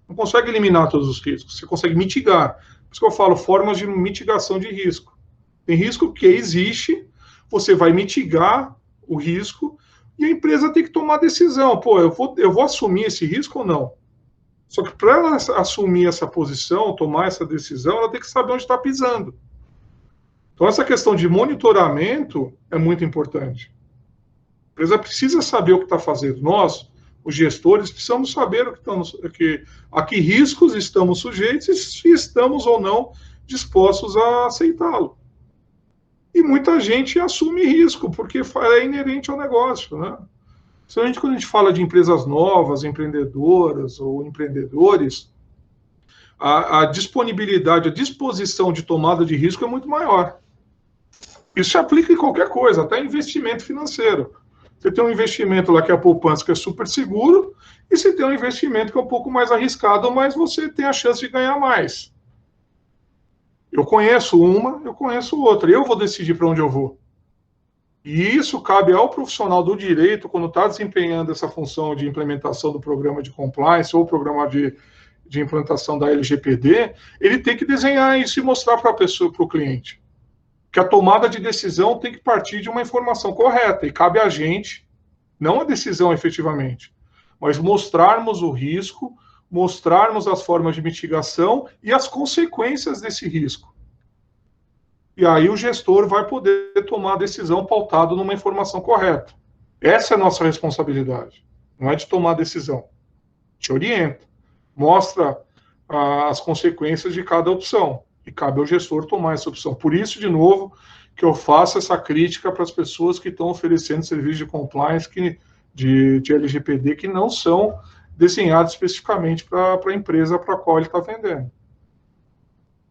D: Não consegue eliminar todos os riscos, você consegue mitigar. Por isso que eu falo formas de mitigação de risco. Tem risco que existe, você vai mitigar o risco e a empresa tem que tomar decisão. Pô, eu vou assumir esse risco ou não? Só que para ela assumir essa posição, tomar essa decisão, ela tem que saber onde está pisando. Então, essa questão de monitoramento é muito importante. A empresa precisa saber o que está fazendo. Nós, os gestores, precisamos saber a que riscos estamos sujeitos e se estamos ou não dispostos a aceitá-lo. E muita gente assume risco, porque é inerente ao negócio, né? Principalmente quando a gente fala de empresas novas, empreendedoras ou empreendedores, a disponibilidade, a disposição de tomada de risco é muito maior. Isso se aplica em qualquer coisa, até investimento financeiro. Você tem um investimento lá que é a poupança, que é super seguro, e você tem um investimento que é um pouco mais arriscado, mas você tem a chance de ganhar mais. Eu conheço uma, eu conheço outra, eu vou decidir para onde eu vou. E isso cabe ao profissional do direito, quando está desempenhando essa função de implementação do programa de compliance ou programa de implantação da LGPD, ele tem que desenhar isso e mostrar para a pessoa, para o cliente, que a tomada de decisão tem que partir de uma informação correta, e cabe a gente, não a decisão efetivamente, mas mostrarmos o risco, mostrarmos as formas de mitigação e as consequências desse risco. e aí o gestor vai poder tomar a decisão pautado numa informação correta. Essa é a nossa responsabilidade, não é de tomar decisão. Te orienta, mostra as consequências de cada opção, e cabe ao gestor tomar essa opção. Por isso, de novo, que eu faço essa crítica para as pessoas que estão oferecendo serviços de compliance de LGPD que não são desenhados especificamente para a empresa para a qual ele está vendendo.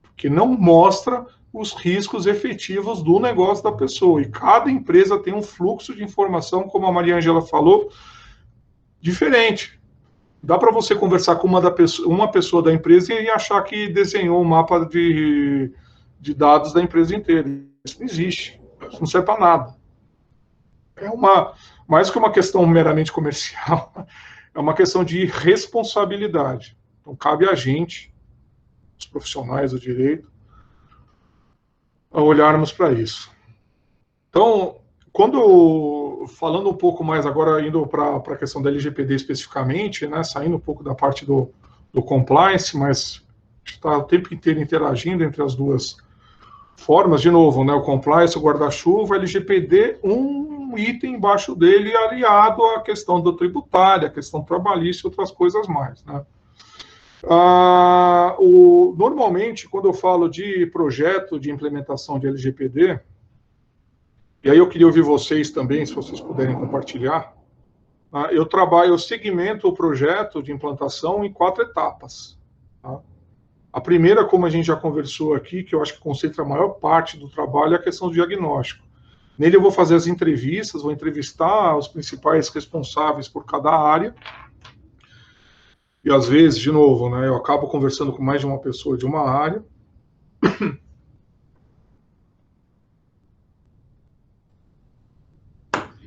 D: Porque não mostra os riscos efetivos do negócio da pessoa. E cada empresa tem um fluxo de informação, como a Maria Ângela falou, diferente. Dá para você conversar com uma pessoa da empresa e achar que desenhou um mapa de dados da empresa inteira. Isso não existe. Isso não serve para nada. É mais que uma questão meramente comercial, é uma questão de responsabilidade. Então, cabe a gente, os profissionais do direito, a olharmos para isso. Então, falando um pouco mais agora, indo para a questão da LGPD especificamente, né, saindo um pouco da parte do compliance, mas está o tempo inteiro interagindo entre as duas formas, de novo, né, o compliance, o guarda-chuva, LGPD, um item embaixo dele aliado à questão do tributário, à questão trabalhista e outras coisas mais, né. Normalmente, quando eu falo de projeto de implementação de LGPD, e aí eu queria ouvir vocês também, se vocês puderem compartilhar, eu segmento o projeto de implantação em 4 etapas. Tá? A primeira, como a gente já conversou aqui, que eu acho que concentra a maior parte do trabalho, é a questão do diagnóstico. Nele eu vou fazer as entrevistas, vou entrevistar os principais responsáveis por cada área, e às vezes, de novo, né, eu acabo conversando com mais de uma pessoa de uma área.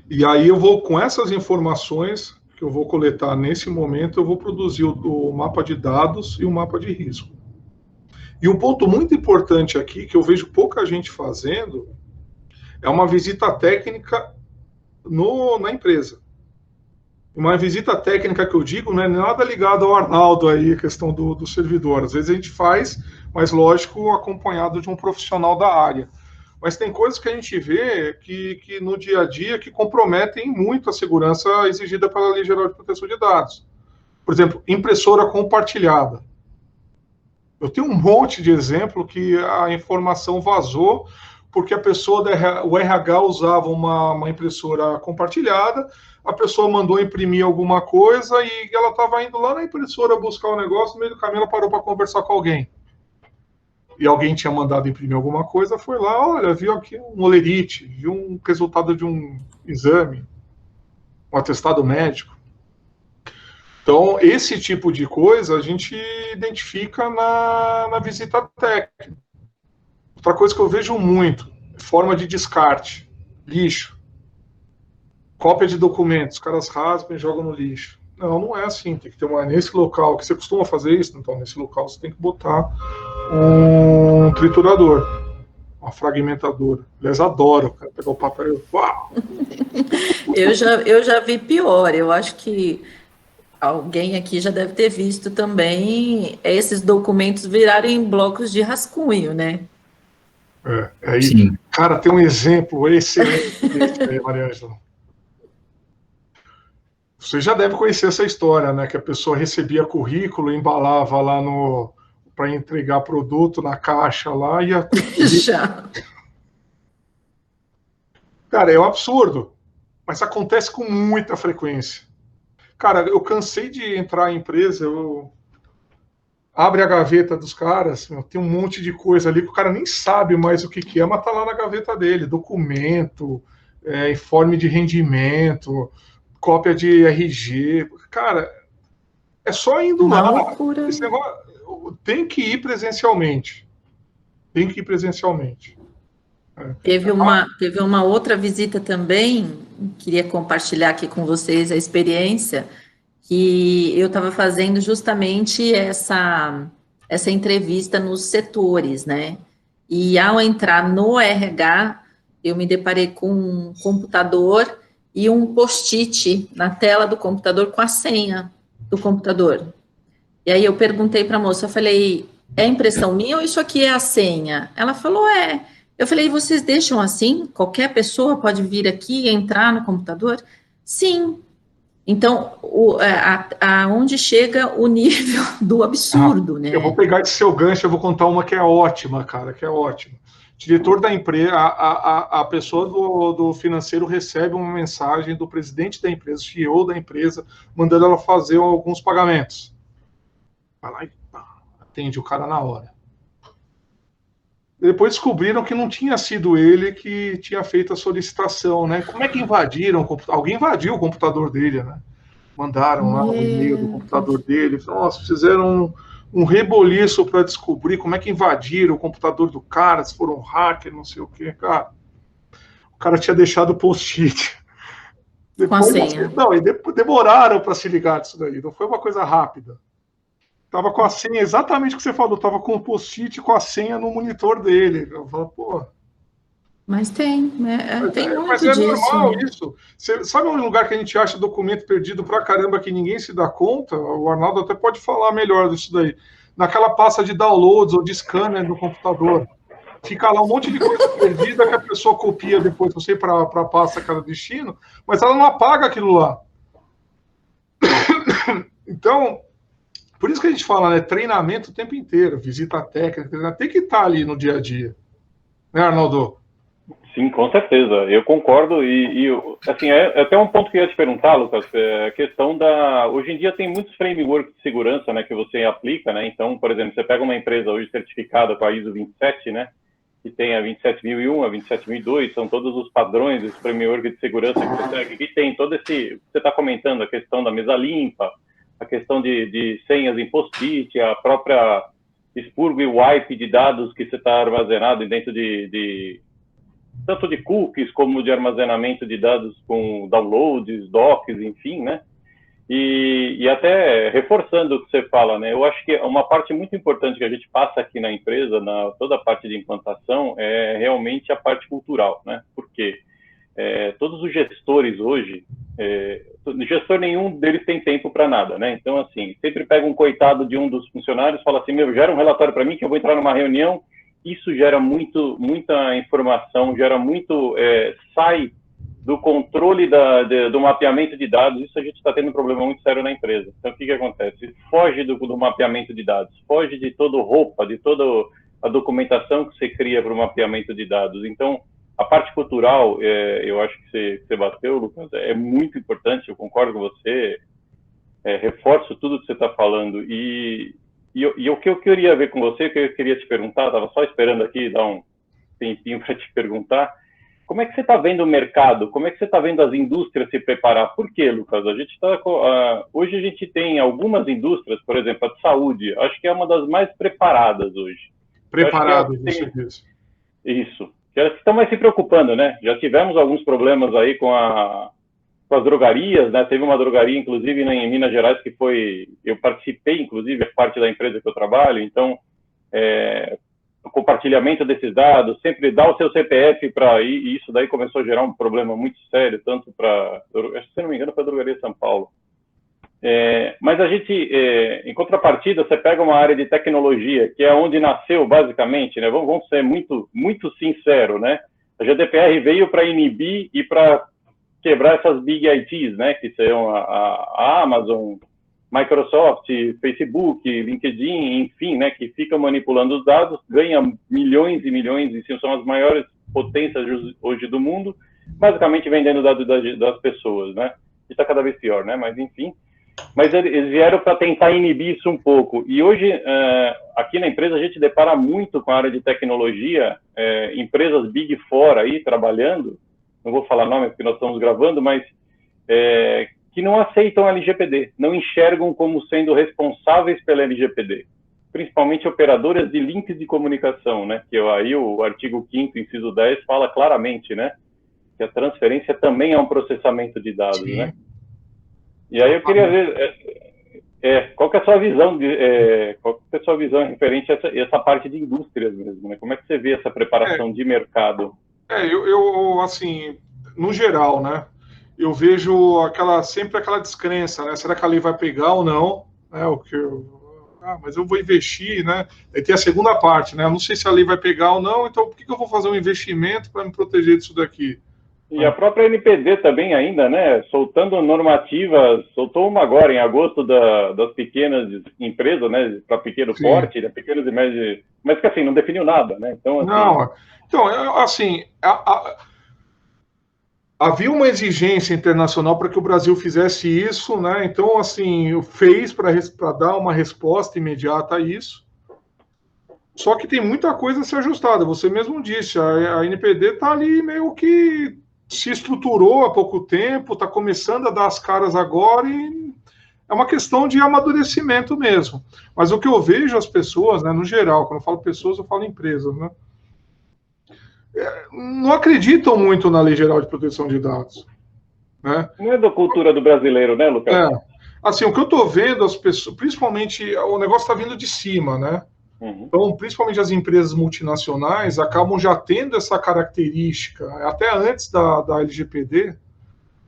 D: E aí eu vou, com essas informações que eu vou coletar nesse momento, eu vou produzir o mapa de dados e o mapa de risco. E um ponto muito importante aqui, que eu vejo pouca gente fazendo, é uma visita técnica na empresa. Uma visita técnica que eu digo não é nada ligado ao Arnaldo aí, a questão do servidor. Às vezes a gente faz, mas lógico, acompanhado de um profissional da área. Mas tem coisas que a gente vê que no dia a dia que comprometem muito a segurança exigida pela Lei Geral de Proteção de Dados. Por exemplo, impressora compartilhada. Eu tenho um monte de exemplo que a informação vazou porque a pessoa, o RH usava uma impressora compartilhada, a pessoa mandou imprimir alguma coisa e ela estava indo lá na impressora buscar o negócio, no meio do caminho ela parou para conversar com alguém. E alguém tinha mandado imprimir alguma coisa, foi lá, olha, viu aqui um olerite, viu um resultado de um exame, um atestado médico. Então, esse tipo de coisa a gente identifica na visita técnica. Outra coisa que eu vejo muito, forma de descarte, lixo. Cópia de documentos, os caras rasgam e jogam no lixo. Não é assim, tem que ter nesse local, que você costuma fazer isso, então nesse local você tem que botar um triturador, uma fragmentadora. Eles adoram, cara, pegar o papel e uau!
C: Eu já vi pior, eu acho que alguém aqui já deve ter visto também esses documentos virarem blocos de rascunho, né?
D: Aí,
A: Sim.
D: Cara, tem um exemplo excelente desse aí, Maria Ângela. Você já deve conhecer essa história, né? Que a pessoa recebia currículo, embalava lá para entregar produto na caixa lá e
C: Já.
D: Cara, é um absurdo, mas acontece com muita frequência. Cara, eu cansei de entrar em empresa, abre a gaveta dos caras, tem um monte de coisa ali que o cara nem sabe mais o que é, mas tá lá na gaveta dele, documento, informe de rendimento, cópia de RG, cara, é só indo
C: Uma
D: lá.
C: loucura.
D: Esse negócio tem que ir presencialmente.
C: Teve uma outra visita também, queria compartilhar aqui com vocês a experiência, que eu estava fazendo justamente essa entrevista nos setores, né? E ao entrar no RH, eu me deparei com um computador e um post-it na tela do computador com a senha do computador. E aí eu perguntei para a moça, eu falei, é impressão minha ou isso aqui é a senha? Ela falou, Eu falei, vocês deixam assim? Qualquer pessoa pode vir aqui e entrar no computador? Sim. Então, aonde chega o nível do absurdo, né?
D: Eu vou pegar esse seu gancho, eu vou contar uma que é ótima, cara, que é ótima. Diretor da empresa, a pessoa do financeiro recebe uma mensagem do presidente da empresa, CEO da empresa, mandando ela fazer alguns pagamentos. Vai lá e atende o cara na hora. Depois descobriram que não tinha sido ele que tinha feito a solicitação, né? Como é que invadiram o computador? Alguém invadiu o computador dele, né? Mandaram lá o e-mail do computador dele. Nossa, fizeram um reboliço para descobrir como é que invadiram o computador do cara, se foram hacker, não sei o quê. Cara, o cara tinha deixado o post-it.
C: Com a senha.
D: Não, e demoraram para se ligar disso daí. Não foi uma coisa rápida. Tava com a senha, exatamente o que você falou, tava com o post-it com a senha no monitor dele. Eu falo, pô.
C: Mas tem, né? Tem muito
D: mas é
C: disso.
D: Normal isso. Você sabe um lugar que a gente acha documento perdido pra caramba que ninguém se dá conta? O Arnaldo até pode falar melhor disso daí. Naquela pasta de downloads ou de scanner do computador. Fica lá um monte de coisa perdida que a pessoa copia depois, não sei para a pasta cada destino, mas ela não apaga aquilo lá. Então, por isso que a gente fala, né? Treinamento o tempo inteiro, visita técnica, tem que estar ali no dia a dia. Né, Arnaldo?
E: Sim, com certeza, eu concordo assim, é até um ponto que eu ia te perguntar, Lucas, é a questão hoje em dia tem muitos frameworks de segurança, né, que você aplica, né, então, por exemplo, você pega uma empresa hoje certificada com a ISO 27, né, que tem a 27001, a 27002, são todos os padrões, os frameworks de segurança que você tem, que tem todo esse, você está comentando, a questão da mesa limpa, a questão de senhas em post-it, a própria expurgo e wipe de dados que você está armazenado dentro tanto de cookies como de armazenamento de dados com downloads, docs, enfim, né? E até reforçando o que você fala, né? Eu acho que uma parte muito importante que a gente passa aqui na empresa, toda a parte de implantação, é realmente a parte cultural, né? Porque todos os gestores hoje, gestor nenhum deles tem tempo para nada, né? Então, assim, sempre pega um coitado de um dos funcionários, fala assim, gera um relatório para mim que eu vou entrar numa reunião. Isso gera muita informação, sai do controle do mapeamento de dados. Isso a gente está tendo um problema muito sério na empresa. Então, o que acontece? Foge do mapeamento de dados, foge de toda roupa, de toda a documentação que você cria para o mapeamento de dados. Então, a parte cultural, eu acho que você bateu, Lucas, é muito importante, eu concordo com você, reforço tudo que você está falando. E o que eu queria ver com você, o que eu queria te perguntar, estava só esperando aqui dar um tempinho para te perguntar, como é que você está vendo o mercado? Como é que você está vendo as indústrias se preparar? Por quê, Lucas? Hoje a gente tem algumas indústrias, por exemplo, a de saúde, acho que é uma das mais preparadas hoje.
D: Preparadas, você diz.
E: Isso. Elas estão mais se preocupando, né? Já tivemos alguns problemas aí com as drogarias, né? Teve uma drogaria, inclusive, em Minas Gerais, que eu participei, inclusive, é parte da empresa que eu trabalho, então, o compartilhamento desses dados, sempre dá o seu CPF e isso daí começou a gerar um problema muito sério, tanto se não me engano, para a drogaria São Paulo. Mas a gente, em contrapartida, você pega uma área de tecnologia, que é onde nasceu, basicamente, né? Vamos ser muito, muito sincero, né? A GDPR veio para inibir e para quebrar essas big ITs, né? Que são a Amazon, Microsoft, Facebook, LinkedIn, enfim, né? Que ficam manipulando os dados, ganham milhões e milhões, e são as maiores potências hoje do mundo, basicamente vendendo dados das pessoas, né? Isso está cada vez pior, né? Mas, enfim. Mas eles vieram para tentar inibir isso um pouco. E hoje, aqui na empresa, a gente depara muito com a área de tecnologia, empresas Big Four aí trabalhando, não vou falar nome porque nós estamos gravando, mas que não aceitam a LGPD, não enxergam como sendo responsáveis pela LGPD, principalmente operadoras de links de comunicação, né? Que aí o artigo 5º, inciso 10, fala claramente, né? Que a transferência também é um processamento de dados, Sim. Né? E aí eu queria ver qual que é a sua visão, referente a essa parte de indústrias mesmo, né? Como é que você vê essa preparação de mercado?
D: Eu, assim, no geral, né? Eu vejo sempre aquela descrença, né? Será que a lei vai pegar ou não? Mas eu vou investir, né? Aí tem a segunda parte, né? Eu não sei se a lei vai pegar ou não, então por que eu vou fazer um investimento para me proteger disso daqui?
E: E a própria NPD também ainda, né, soltando normativas, soltou uma agora em agosto das pequenas empresas, né, para pequeno porte, né, pequenas e médias, mas que assim, não definiu nada, né, então assim...
D: Não, então, assim, havia uma exigência internacional para que o Brasil fizesse isso, né, então, assim, fez para dar uma resposta imediata a isso, só que tem muita coisa a ser ajustada, você mesmo disse, a NPD está ali meio que se estruturou há pouco tempo, está começando a dar as caras agora e é uma questão de amadurecimento mesmo. Mas o que eu vejo as pessoas, né, no geral, quando eu falo pessoas, eu falo empresas, né, não acreditam muito na Lei Geral de Proteção de Dados. Né?
E: Não é da cultura do brasileiro, né, Lucas?
D: Assim, o que eu estou vendo, as pessoas, principalmente, o negócio está vindo de cima, né? Então, principalmente as empresas multinacionais acabam já tendo essa característica, até antes da LGPD,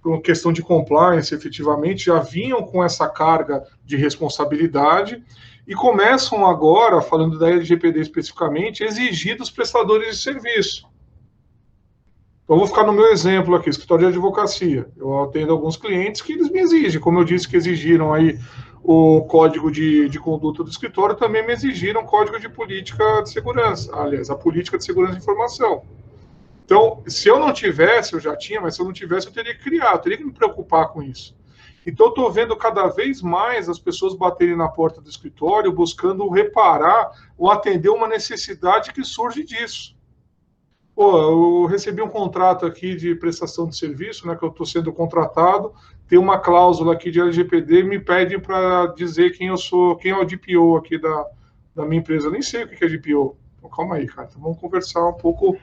D: por questão de compliance, efetivamente, já vinham com essa carga de responsabilidade e começam agora, falando da LGPD especificamente, exigir dos prestadores de serviço. Então, eu vou ficar no meu exemplo aqui, escritório de advocacia. Eu atendo alguns clientes que eles me exigem, como eu disse que exigiram aí o código de conduta do escritório, também me exigiram o código de política de segurança, aliás, a política de segurança de informação. Então, se eu não tivesse, eu já tinha, mas se eu não tivesse, eu teria que criar, eu teria que me preocupar com isso. Então, eu estou vendo cada vez mais as pessoas baterem na porta do escritório, buscando reparar ou atender uma necessidade que surge disso. Pô, eu recebi um contrato aqui de prestação de serviço, né, que eu estou sendo contratado, tem uma cláusula aqui de LGPD, me pede para dizer quem eu sou, quem é o DPO aqui da minha empresa. Eu nem sei o que é DPO. Então, calma aí, cara, então, vamos conversar um pouco.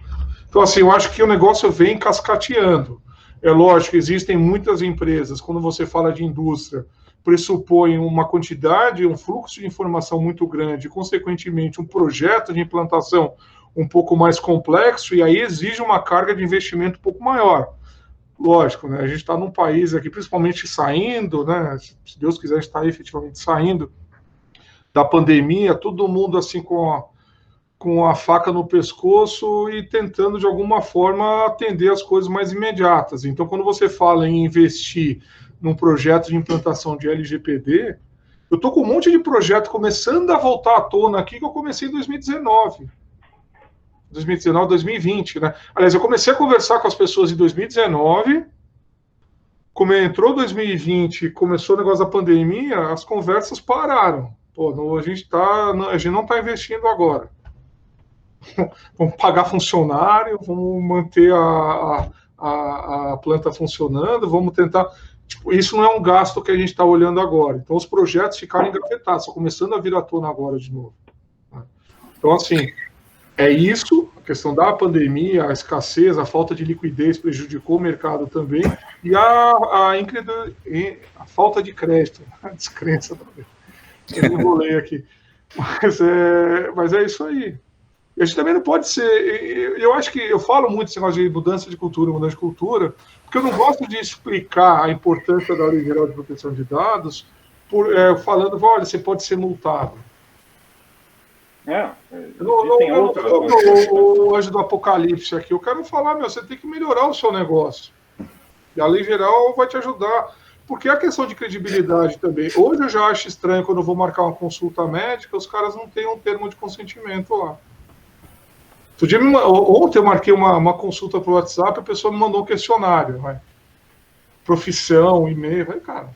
D: Então, assim, eu acho que o negócio vem cascateando. É lógico, existem muitas empresas, quando você fala de indústria, pressupõe uma quantidade, um fluxo de informação muito grande, e, consequentemente, um projeto de implantação um pouco mais complexo, e aí exige uma carga de investimento um pouco maior. Lógico, né? A gente está num país aqui, principalmente saindo, né? Se Deus quiser, está efetivamente saindo da pandemia, todo mundo assim com a faca no pescoço e tentando, de alguma forma, atender as coisas mais imediatas. Então, quando você fala em investir num projeto de implantação de LGPD, eu estou com um monte de projeto começando a voltar à tona aqui, que eu comecei em 2019, 2020, né? Aliás, eu comecei a conversar com as pessoas em 2019, como entrou 2020, começou o negócio da pandemia, as conversas pararam. Pô, a gente não está investindo agora. Vamos pagar funcionário, vamos manter a planta funcionando, vamos tentar... Tipo, isso não é um gasto que a gente está olhando agora. Então, os projetos ficaram engavetados, estão começando a vir à tona agora de novo. Então, assim, é isso, a questão da pandemia, a escassez, a falta de liquidez prejudicou o mercado também, e a falta de crédito, a descrença também. Eu enrolei aqui. Mas é isso aí. E a gente também não pode ser... Eu acho que eu falo muito esse negócio de mudança de cultura, porque eu não gosto de explicar a importância da Lei Geral de Proteção de Dados falando, olha, você pode ser multado. O anjo do apocalipse aqui, eu quero falar, você tem que melhorar o seu negócio. E a Lei Geral vai te ajudar. Porque a questão de credibilidade também. Hoje eu já acho estranho quando eu vou marcar uma consulta médica, os caras não têm um termo de consentimento lá. Ontem eu marquei uma consulta por WhatsApp, a pessoa me mandou um questionário, profissão, e-mail, cara,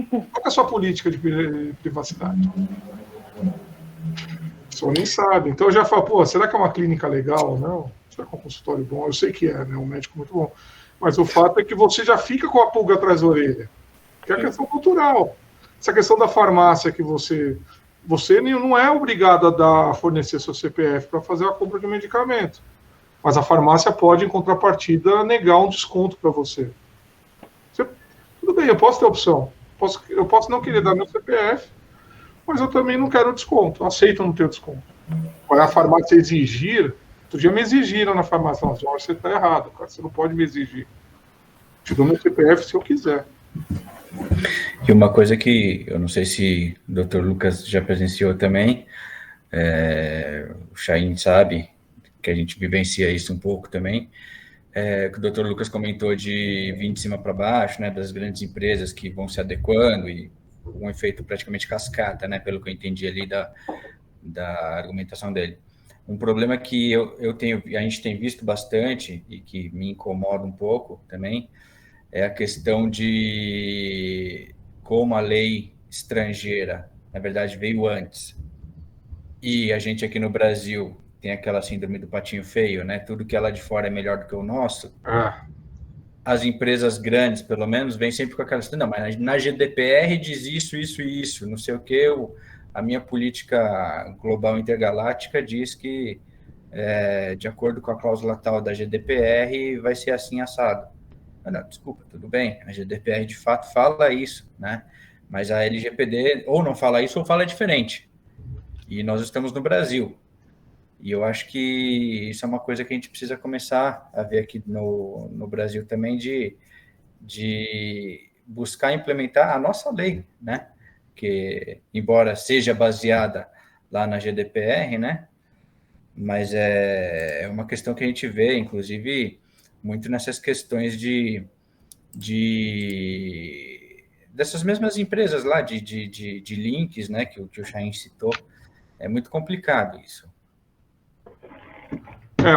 D: qual é a sua política de privacidade? A pessoa nem sabe. Então eu já falo, será que é uma clínica legal ou não? Será que é um consultório bom? Eu sei que é, né? Um médico muito bom. Mas o fato é que você já fica com a pulga atrás da orelha. Que é a questão cultural. Essa questão da farmácia que você não é obrigado a fornecer seu CPF para fazer a compra de medicamento. Mas a farmácia pode, em contrapartida, negar um desconto para você. Tudo bem, eu posso ter opção. Eu posso não querer dar meu CPF, mas eu também não quero desconto. Eu aceito não ter desconto. Quando a farmácia exigir... Outro dia me exigiram na farmácia, você está errado, cara, você não pode me exigir. Te dou meu CPF se eu quiser.
A: E uma coisa que eu não sei se o Dr. Lucas já presenciou também, o Chain sabe que a gente vivencia isso um pouco também, que o Dr. Lucas comentou de vir de cima para baixo, né, das grandes empresas que vão se adequando e um efeito praticamente cascata, né, pelo que eu entendi ali da argumentação dele. Um problema que a gente tem visto bastante e que me incomoda um pouco também é a questão de como a lei estrangeira, na verdade, veio antes. E a gente aqui no Brasil tem aquela síndrome do patinho feio, né? Tudo que é lá de fora é melhor do que o nosso. As empresas grandes, pelo menos, vêm sempre com aquela... Não, mas na GDPR diz isso, isso e isso, não sei o quê. A minha política global intergaláctica diz que, de acordo com a cláusula tal da GDPR, vai ser assim assado. Não, desculpa, tudo bem, a GDPR de fato fala isso, né? Mas a LGPD ou não fala isso ou fala diferente. E nós estamos no Brasil. E eu acho que isso é uma coisa que a gente precisa começar a ver aqui no Brasil também, de buscar implementar a nossa lei, né? Que, embora seja baseada lá na GDPR, né? Mas é uma questão que a gente vê, inclusive, muito nessas questões dessas mesmas empresas lá, de links, né? Que o Chain citou. É muito complicado isso.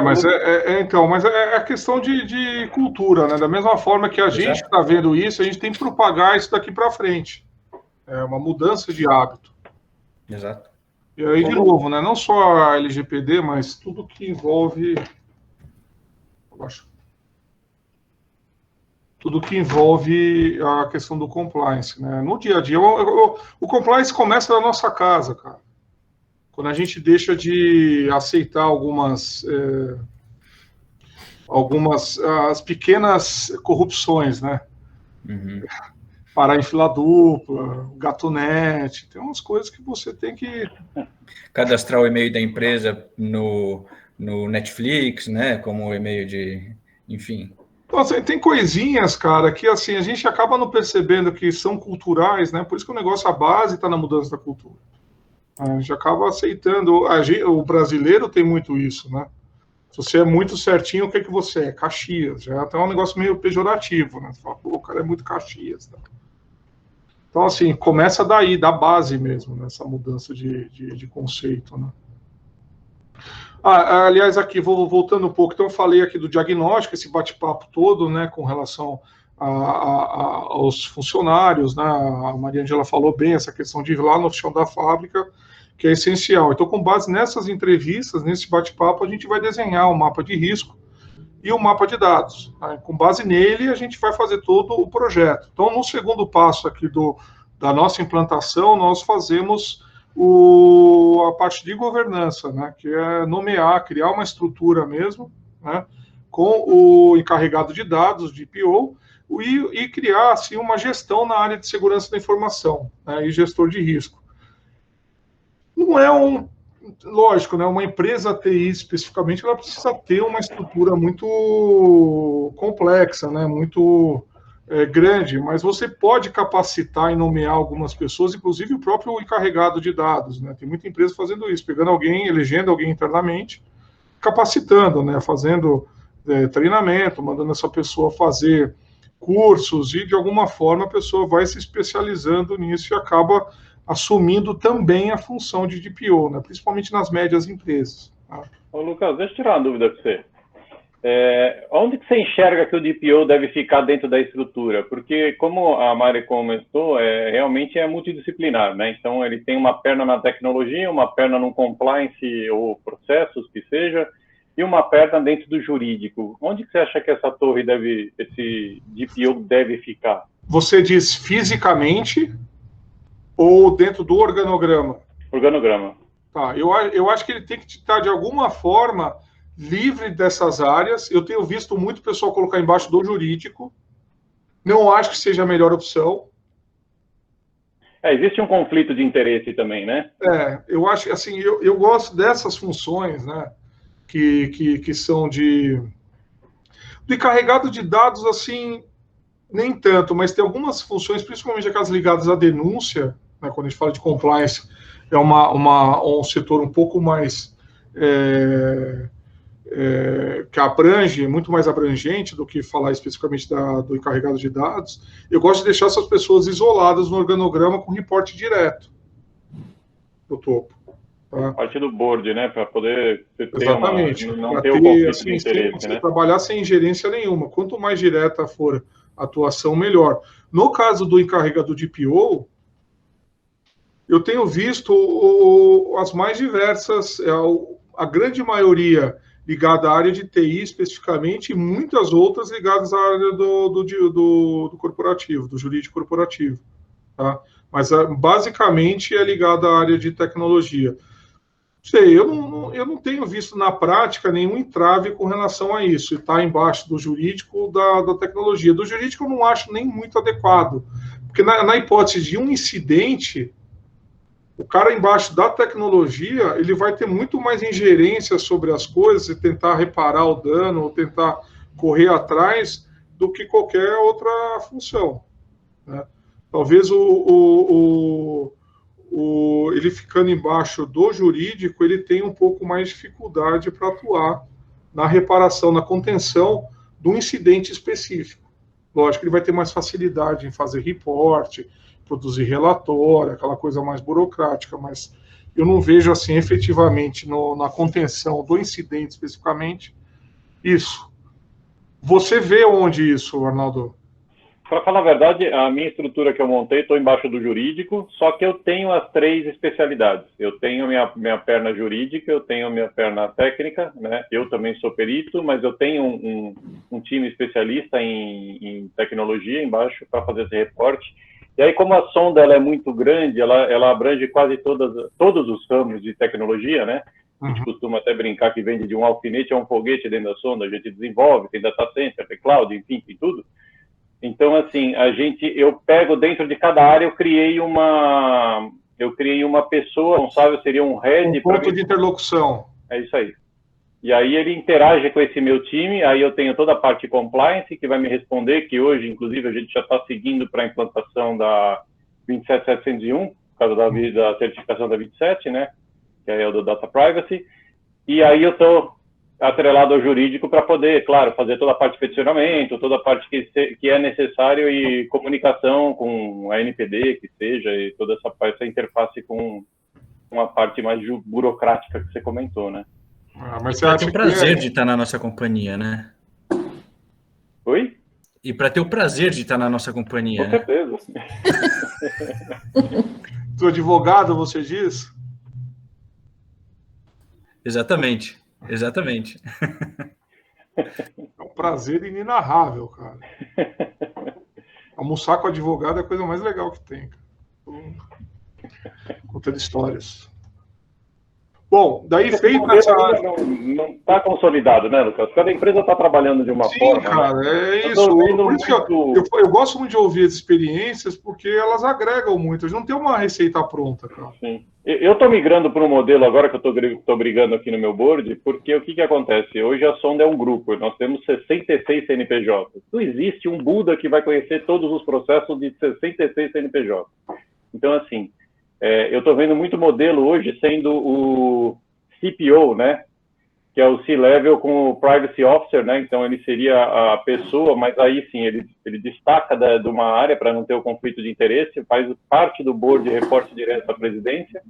D: Mas é a questão de cultura, né? Da mesma forma que a gente está vendo isso, a gente tem que propagar isso daqui para frente. É uma mudança de hábito.
A: Exato.
D: E aí, de novo, né? Não só a LGPD, mas tudo que envolve... Tudo que envolve a questão do compliance, né? No dia a dia, o compliance começa na nossa casa, cara. Quando a gente deixa de aceitar algumas as pequenas corrupções, né?
A: Uhum.
D: Parar em fila dupla, gatonete, tem umas coisas que você tem que...
A: Cadastrar o e-mail da empresa no Netflix, né? Como o e-mail de... Enfim.
D: Nossa, tem coisinhas, cara, que assim, a gente acaba não percebendo que são culturais, né? Por isso que o negócio, a base está na mudança da cultura. A gente acaba aceitando. O brasileiro tem muito isso, né? Se você é muito certinho, o que você é? Caxias. Já tem um negócio meio pejorativo, né? Você fala, pô, o cara é muito Caxias. Tá? Então, assim, começa daí, da base mesmo, nessa mudança de conceito, né? Aliás, aqui, voltando um pouco, então eu falei aqui do diagnóstico, esse bate-papo todo, né, com relação aos funcionários, né? A Maria Angela falou bem essa questão de ir lá no chão da fábrica, que é essencial. Então, com base nessas entrevistas, nesse bate-papo, a gente vai desenhar um mapa de risco e um mapa de dados. Né? Com base nele, a gente vai fazer todo o projeto. Então, no segundo passo aqui da nossa implantação, nós fazemos a parte de governança, né? Que é nomear, criar uma estrutura mesmo, né? Com o encarregado de dados, de PO, e criar assim, uma gestão na área de segurança da informação, né? E gestor de risco. Não é lógico, né? Uma empresa TI especificamente, ela precisa ter uma estrutura muito complexa, né? Muito grande, mas você pode capacitar e nomear algumas pessoas, inclusive o próprio encarregado de dados, né? Tem muita empresa fazendo isso, pegando alguém, elegendo alguém internamente, capacitando, né? Fazendo treinamento, mandando essa pessoa fazer cursos e, de alguma forma, a pessoa vai se especializando nisso e acaba assumindo também a função de DPO, né? Principalmente nas médias empresas. Tá?
E: Ô, Lucas, deixa eu tirar uma dúvida para você. Onde que você enxerga que o DPO deve ficar dentro da estrutura? Porque, como a Mari comentou, realmente é multidisciplinar, né? Então, ele tem uma perna na tecnologia, uma perna no compliance ou processos, que seja, e uma perna dentro do jurídico. Onde que você acha que essa torre esse DPO deve ficar?
D: Você diz fisicamente ou dentro do organograma?
E: Organograma.
D: Tá, eu acho que ele tem que estar, de alguma forma, livre dessas áreas. Eu tenho visto muito pessoal colocar embaixo do jurídico. Não acho que seja a melhor opção.
E: Existe um conflito de interesse também, né?
D: Eu acho que, assim, eu gosto dessas funções, né, que são de encarregado de dados, assim, Nem tanto, mas tem algumas funções, principalmente aquelas ligadas à denúncia, né, quando a gente fala de compliance, é um setor um pouco mais que abrange, muito mais abrangente do que falar especificamente do encarregado de dados. Eu gosto de deixar essas pessoas isoladas no organograma com reporte direto do topo. Tá?
E: Parte do board, né, para poder ter
D: não
E: ter o conflito de interesse, né?
D: Trabalhar sem ingerência nenhuma. Quanto mais direta for a atuação, melhor. No caso do encarregado de PO, eu tenho visto as mais diversas, a grande maioria ligada à área de TI especificamente, e muitas outras ligadas à área do corporativo, do jurídico corporativo. Tá? Mas basicamente é ligada à área de tecnologia. Sei, eu não tenho visto na prática nenhum entrave com relação a isso, está embaixo do jurídico da tecnologia. Do jurídico eu não acho nem muito adequado, porque na hipótese de um incidente, o cara embaixo da tecnologia, ele vai ter muito mais ingerência sobre as coisas e tentar reparar o dano ou tentar correr atrás do que qualquer outra função. Né? Talvez ele ficando embaixo do jurídico, ele tem um pouco mais de dificuldade para atuar na reparação, na contenção do incidente específico. Lógico que ele vai ter mais facilidade em fazer reporte, produzir relatório, aquela coisa mais burocrática, mas eu não vejo assim efetivamente na contenção do incidente especificamente isso. Você vê onde isso, Arnaldo?
E: Para falar a verdade, a minha estrutura que eu montei, estou embaixo do jurídico, só que eu tenho as 3 especialidades. Eu tenho minha perna jurídica, eu tenho minha perna técnica, né? Eu também sou perito, mas eu tenho um time especialista em tecnologia embaixo para fazer esse reporte. E aí, como a sonda ela é muito grande, ela abrange quase todos os ramos de tecnologia, né? A gente costuma até brincar que vende de um alfinete a um foguete dentro da sonda, a gente desenvolve, tem data center, tem cloud, enfim, tem tudo. Então, assim, eu pego dentro de cada área, eu criei uma pessoa responsável, seria um head.
D: Um ponto de interlocução.
E: É isso aí. E aí ele interage com esse meu time, aí eu tenho toda a parte compliance, que vai me responder, que hoje, inclusive, a gente já está seguindo para a implantação da 27701, por causa da certificação da 27, né? Que é o do Data Privacy. E aí eu estou atrelado ao jurídico para poder, claro, fazer toda a parte de peticionamento, toda a parte que é necessário e comunicação com a NPD, que seja, e toda essa interface com uma parte mais burocrática que você comentou, né?
A: Mas você tem o prazer de estar na nossa companhia, né?
E: Oi?
A: E para ter o prazer de estar na nossa companhia.
E: Com certeza.
D: Do advogado, você diz?
A: Exatamente. Exatamente.
D: É um prazer inenarrável, cara. Almoçar com advogado é a coisa mais legal que tem, cara. Contando histórias. Bom, daí feito essa...
E: Não está consolidado, né, Lucas? Cada empresa está trabalhando de uma forma.
D: Sim, cara,
E: né?
D: É isso. Por isso que eu gosto muito de ouvir as experiências, porque elas agregam muito. A gente não tem uma receita pronta, cara.
E: Sim. Eu estou migrando para um modelo agora que eu estou brigando aqui no meu board, porque o que acontece? Hoje a Sonda é um grupo, nós temos 66 CNPJs. Não existe um Buda que vai conhecer todos os processos de 66 CNPJs. Então, assim, eu estou vendo muito modelo hoje sendo o CPO, né? Que é o C-Level com o Privacy Officer, né? Então, ele seria a pessoa, mas aí sim, ele destaca de uma área para não ter o conflito de interesse, faz parte do board de reporte direto à presidência,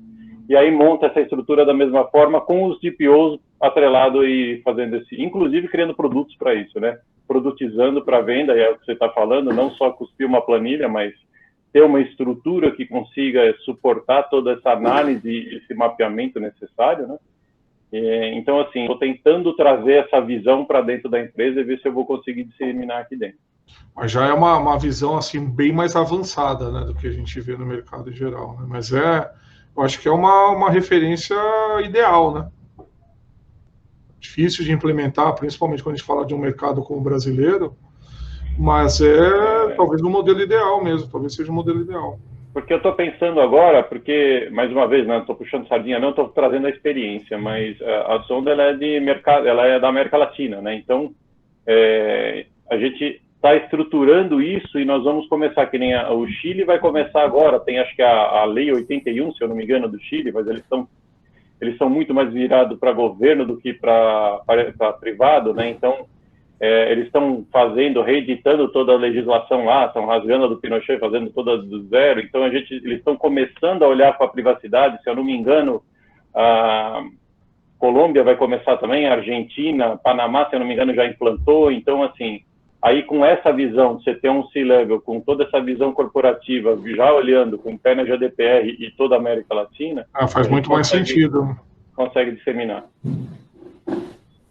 E: e aí monta essa estrutura da mesma forma com os DPOs atrelado e fazendo inclusive criando produtos para isso, né? Produtizando para venda, é o que você está falando, não só cuspir uma planilha, mas ter uma estrutura que consiga suportar toda essa análise e esse mapeamento necessário, né? Então, assim, estou tentando trazer essa visão para dentro da empresa e ver se eu vou conseguir disseminar aqui dentro.
D: Mas já é uma visão, assim, bem mais avançada, né, do que a gente vê no mercado em geral, né? Mas eu acho que é uma referência ideal, né? Difícil de implementar, principalmente quando a gente fala de um mercado como o brasileiro, mas talvez um modelo ideal mesmo, talvez seja um modelo ideal.
E: Porque eu estou pensando agora, porque, mais uma vez, não estou puxando sardinha, não estou trazendo a experiência, mas a Sonda ela é da América Latina, né? Então, a gente está estruturando isso e nós vamos começar, que nem o Chile vai começar agora, tem acho que a Lei 81, se eu não me engano, do Chile, mas eles são muito mais virados para governo do que para privado, né? Então, eles estão reeditando toda a legislação lá, estão rasgando a do Pinochet, fazendo toda do zero. Então, eles estão começando a olhar para a privacidade. Se eu não me engano, a Colômbia vai começar também, a Argentina, Panamá, se eu não me engano, já implantou. Então, assim, aí com essa visão, você tem um C-Level com toda essa visão corporativa, já olhando com o pé na GDPR e toda a América Latina...
D: faz muito mais sentido.
E: Consegue disseminar.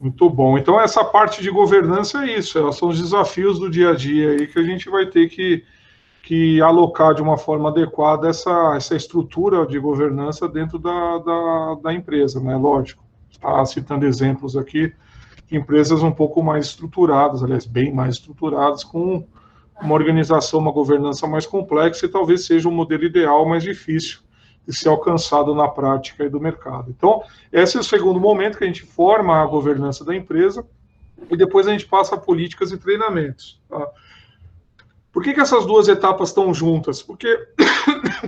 D: Muito bom. Então, essa parte de governança é isso, são os desafios do dia a dia aí que a gente vai ter que alocar de uma forma adequada essa estrutura de governança dentro da empresa, né? Lógico, está citando exemplos aqui de empresas um pouco mais estruturadas, aliás, bem mais estruturadas, com uma organização, uma governança mais complexa e talvez seja o modelo ideal, mais difícil de ser alcançado na prática e do mercado. Então, esse é o segundo momento que a gente forma a governança da empresa e depois a gente passa a políticas e treinamentos. Tá? Por que essas duas etapas estão juntas? Porque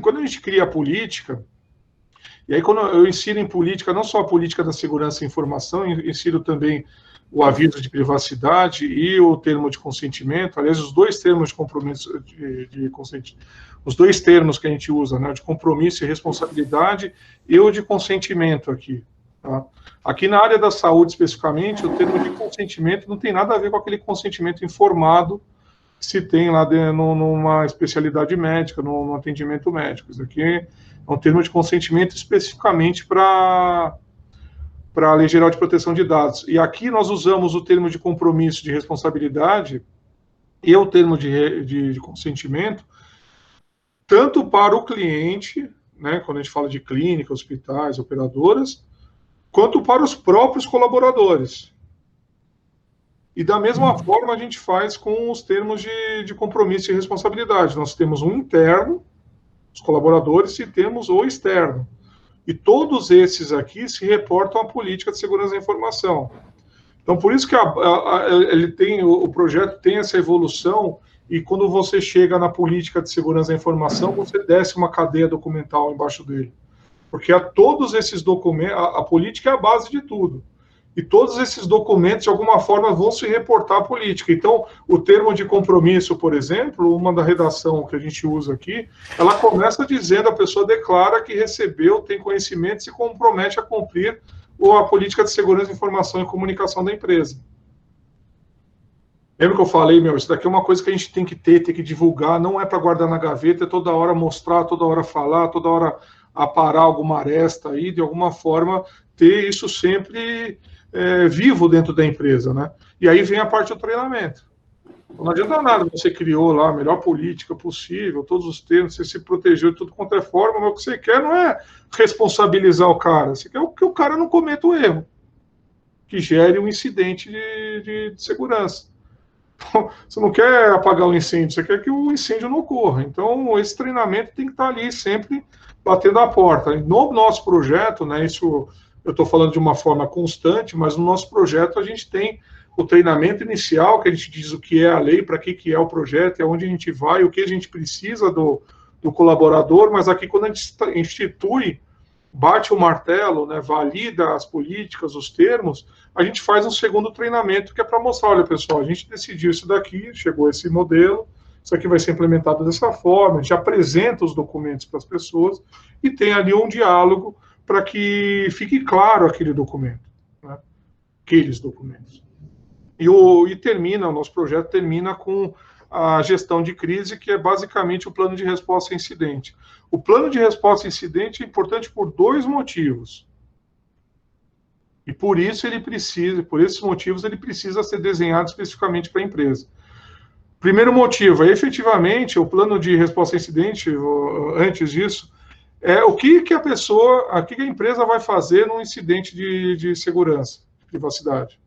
D: quando a gente cria a política, e aí quando eu ensino em política, não só a política da segurança e informação, eu ensino também o aviso de privacidade e o termo de consentimento, aliás, os dois termos de compromisso de consentimento, os dois termos que a gente usa, né, de compromisso e responsabilidade e o de consentimento aqui. Tá? Aqui na área da saúde, especificamente, o termo de consentimento não tem nada a ver com aquele consentimento informado que se tem lá numa especialidade médica, num atendimento médico. Isso aqui é um termo de consentimento especificamente para a Lei Geral de Proteção de Dados. E aqui nós usamos o termo de compromisso de responsabilidade e o termo de consentimento, tanto para o cliente, né, quando a gente fala de clínica, hospitais, operadoras, quanto para os próprios colaboradores. E da mesma forma a gente faz com os termos de compromisso e responsabilidade. Nós temos um interno, os colaboradores, e temos o externo. E todos esses aqui se reportam à política de segurança da informação. Então, por isso que o projeto tem essa evolução, e quando você chega na política de segurança da informação, você desce uma cadeia documental embaixo dele. Porque todos esses documentos, a política é a base de tudo. E todos esses documentos, de alguma forma, vão se reportar à política. Então, o termo de compromisso, por exemplo, uma da redação que a gente usa aqui, ela começa dizendo, a pessoa declara que recebeu, tem conhecimento e se compromete a cumprir a política de segurança de informação e comunicação da empresa. Lembra que eu falei, isso daqui é uma coisa que a gente tem que divulgar, não é para guardar na gaveta, é toda hora mostrar, toda hora falar, toda hora aparar alguma aresta aí, de alguma forma, ter isso sempre vivo dentro da empresa, né? E aí vem a parte do treinamento. Não adianta nada, você criou lá a melhor política possível, todos os termos, você se protegeu de tudo quanto é forma, mas o que você quer não é responsabilizar o cara, você quer que o cara não cometa o erro, que gere um incidente de segurança. Então, você não quer apagar o incêndio, você quer que o incêndio não ocorra. Então, esse treinamento tem que estar ali sempre batendo a porta. No nosso projeto, né, isso eu estou falando de uma forma constante, mas no nosso projeto a gente tem o treinamento inicial, que a gente diz o que é a lei, para que é o projeto, é onde a gente vai, o que a gente precisa do colaborador, mas aqui quando a gente institui, bate o martelo, né, valida as políticas, os termos, a gente faz um segundo treinamento que é para mostrar, olha pessoal, a gente decidiu isso daqui, chegou esse modelo, isso aqui vai ser implementado dessa forma, a gente apresenta os documentos para as pessoas e tem ali um diálogo para que fique claro aquele documento, né, aqueles documentos. E termina, o nosso projeto termina com a gestão de crise, que é basicamente o plano de resposta a incidente. O plano de resposta a incidente é importante por dois motivos. E por isso por esses motivos, ele precisa ser desenhado especificamente para a empresa. Primeiro motivo, efetivamente, o plano de resposta a incidente, antes disso, é o que a empresa vai fazer num incidente de segurança, de privacidade.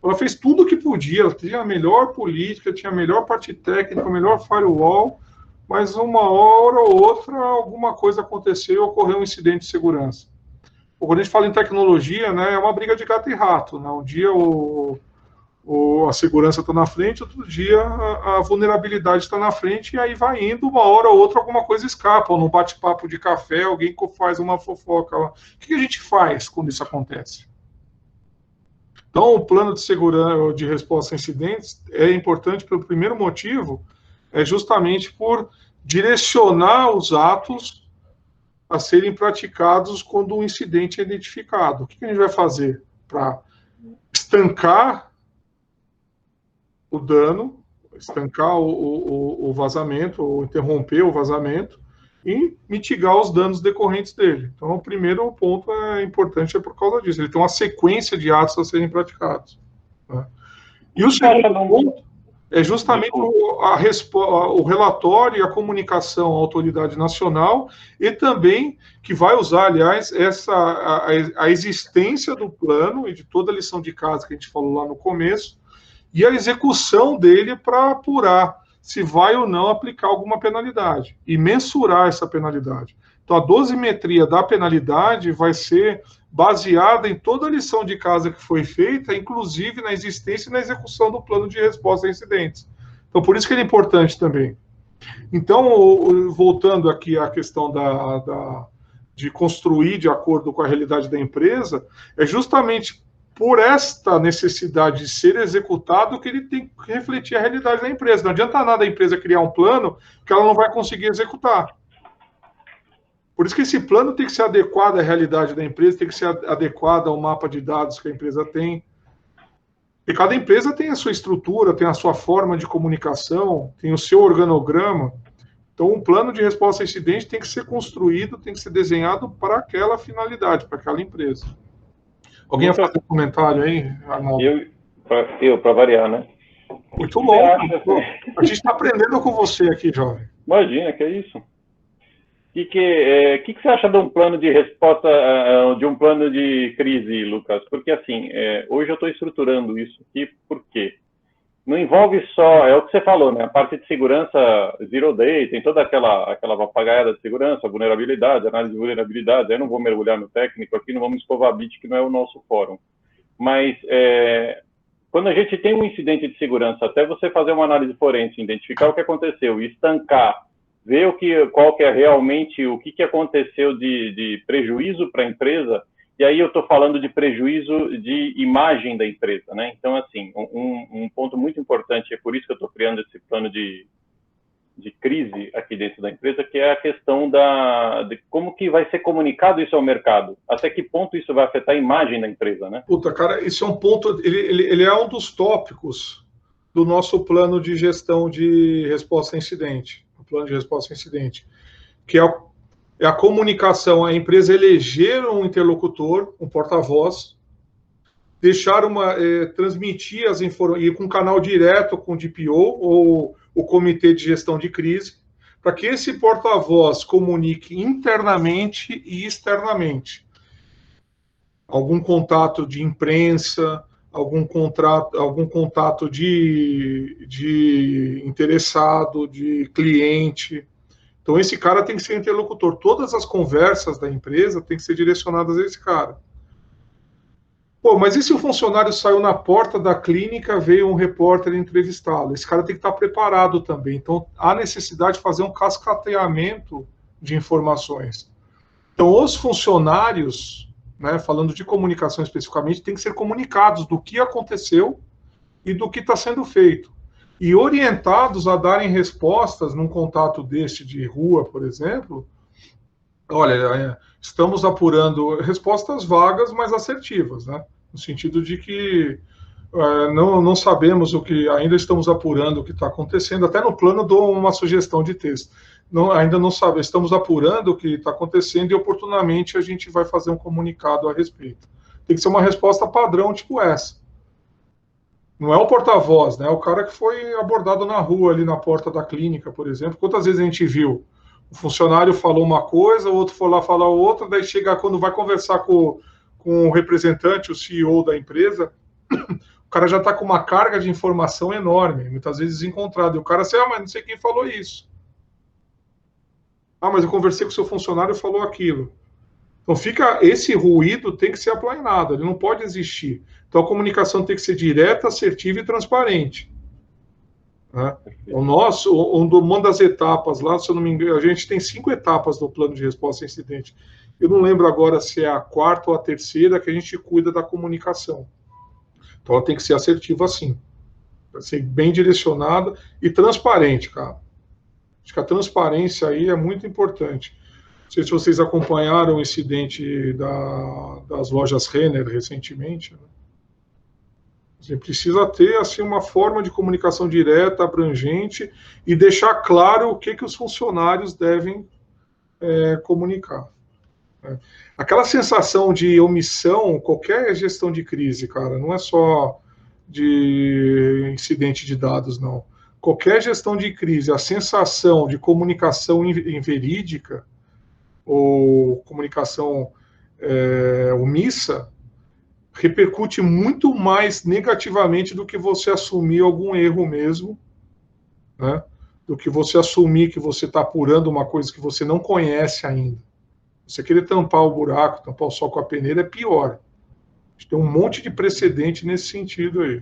D: Ela fez tudo o que podia, ela tinha a melhor política, tinha a melhor parte técnica, o melhor firewall, mas uma hora ou outra alguma coisa aconteceu e ocorreu um incidente de segurança. Quando a gente fala em tecnologia, né, é uma briga de gato e rato. Né? Um dia a segurança está na frente, outro dia a vulnerabilidade está na frente, e aí vai indo, uma hora ou outra alguma coisa escapa, ou num bate-papo de café, alguém faz uma fofoca lá. O que a gente faz quando isso acontece? Então, o plano de segurança, de resposta a incidentes, é importante pelo primeiro motivo, é justamente por direcionar os atos a serem praticados quando um incidente é identificado. O que a gente vai fazer para estancar o dano, estancar o vazamento, ou interromper o vazamento, e mitigar os danos decorrentes dele. Então, o primeiro ponto importante por causa disso. Ele tem uma sequência de atos a serem praticados. Né? E o segundo ponto é justamente o relatório e a comunicação à autoridade nacional, e também que vai usar, aliás, a existência do plano e de toda a lição de casa que a gente falou lá no começo, e a execução dele para apurar se vai ou não aplicar alguma penalidade e mensurar essa penalidade. Então, a dosimetria da penalidade vai ser baseada em toda a lição de casa que foi feita, inclusive na existência e na execução do plano de resposta a incidentes. Então, por isso que ele é importante também. Então, voltando aqui à questão de construir de acordo com a realidade da empresa, é justamente por esta necessidade de ser executado que ele tem que refletir a realidade da empresa. Não adianta nada a empresa criar um plano que ela não vai conseguir executar. Por isso que esse plano tem que ser adequado à realidade da empresa, tem que ser adequado ao mapa de dados que a empresa tem. E cada empresa tem a sua estrutura, tem a sua forma de comunicação, tem o seu organograma. Então, um plano de resposta a incidente tem que ser construído, tem que ser desenhado para aquela finalidade, para aquela empresa. Alguém ia fazer um comentário aí, Arnaldo?
E: Eu para variar, né?
D: Muito bom. A gente está aprendendo com você aqui, jovem.
E: Imagina, que é isso. O que você acha de um plano de resposta, de um plano de crise, Lucas? Porque, assim, hoje eu estou estruturando isso aqui, por quê? Não envolve só, é o que você falou, né? A parte de segurança, Zero Day, tem toda aquela papagaiada de segurança, vulnerabilidade, análise de vulnerabilidade. Eu não vou mergulhar no técnico aqui, não vamos escovar a bit, que não é o nosso fórum. Mas, quando a gente tem um incidente de segurança, até você fazer uma análise forense, identificar o que aconteceu, estancar, ver qual que é realmente o que aconteceu de prejuízo para a empresa. E aí eu estou falando de prejuízo de imagem da empresa, né? Então, assim, um ponto muito importante, é por isso que eu estou criando esse plano de crise aqui dentro da empresa, que é a questão de como que vai ser comunicado isso ao mercado. Até que ponto isso vai afetar a imagem da empresa, né?
D: Puta, cara, isso é um ponto, ele é um dos tópicos do nosso plano de gestão de resposta a incidente, o plano de resposta a incidente, que é a comunicação, a empresa eleger um interlocutor, um porta-voz, transmitir as informações, ir com um canal direto com o DPO ou o Comitê de Gestão de Crise, para que esse porta-voz comunique internamente e externamente. Algum contato de imprensa, algum contato de interessado, de cliente. Então, esse cara tem que ser interlocutor. Todas as conversas da empresa têm que ser direcionadas a esse cara. Pô, mas e se o funcionário saiu na porta da clínica, veio um repórter entrevistá-lo? Esse cara tem que estar preparado também. Então, há necessidade de fazer um cascateamento de informações. Então, os funcionários, né, falando de comunicação especificamente, têm que ser comunicados do que aconteceu e do que está sendo feito. E orientados a darem respostas num contato deste de rua, por exemplo. Olha, estamos apurando respostas vagas, mas assertivas, né? No sentido de que não sabemos ainda estamos apurando o que está acontecendo. Até no plano dou uma sugestão de texto. Ainda não sabemos, estamos apurando o que está acontecendo e oportunamente a gente vai fazer um comunicado a respeito. Tem que ser uma resposta padrão, tipo essa. Não é o porta-voz, né? É o cara que foi abordado na rua, ali na porta da clínica, por exemplo. Quantas vezes a gente viu? O funcionário falou uma coisa, o outro foi lá falar outra, daí chega quando vai conversar com o representante, o CEO da empresa, o cara já está com uma carga de informação enorme, muitas vezes desencontrado. E o cara assim, mas não sei quem falou isso. Mas eu conversei com o seu funcionário e falou aquilo. Então, esse ruído tem que ser aplanado, ele não pode existir. Então, a comunicação tem que ser direta, assertiva e transparente. Né? Uma das etapas lá, se eu não me engano, a gente tem 5 etapas no plano de resposta a incidente. Eu não lembro agora se é a 4ª ou a 3ª que a gente cuida da comunicação. Então, ela tem que ser assertiva assim. Vai ser bem direcionada e transparente, cara. Acho que a transparência aí é muito importante. Não sei se vocês acompanharam o incidente das lojas Renner recentemente. Né? Você precisa ter assim, uma forma de comunicação direta, abrangente, e deixar claro o que os funcionários devem comunicar. Né? Aquela sensação de omissão, qualquer gestão de crise, cara, não é só de incidente de dados, não. Qualquer gestão de crise, a sensação de comunicação inverídica ou comunicação omissa repercute muito mais negativamente do que você assumir algum erro mesmo, né? Do que você assumir que você está apurando uma coisa que você não conhece ainda. Você querer tampar o buraco, tampar o sol com a peneira é pior. A gente tem um monte de precedente nesse sentido aí,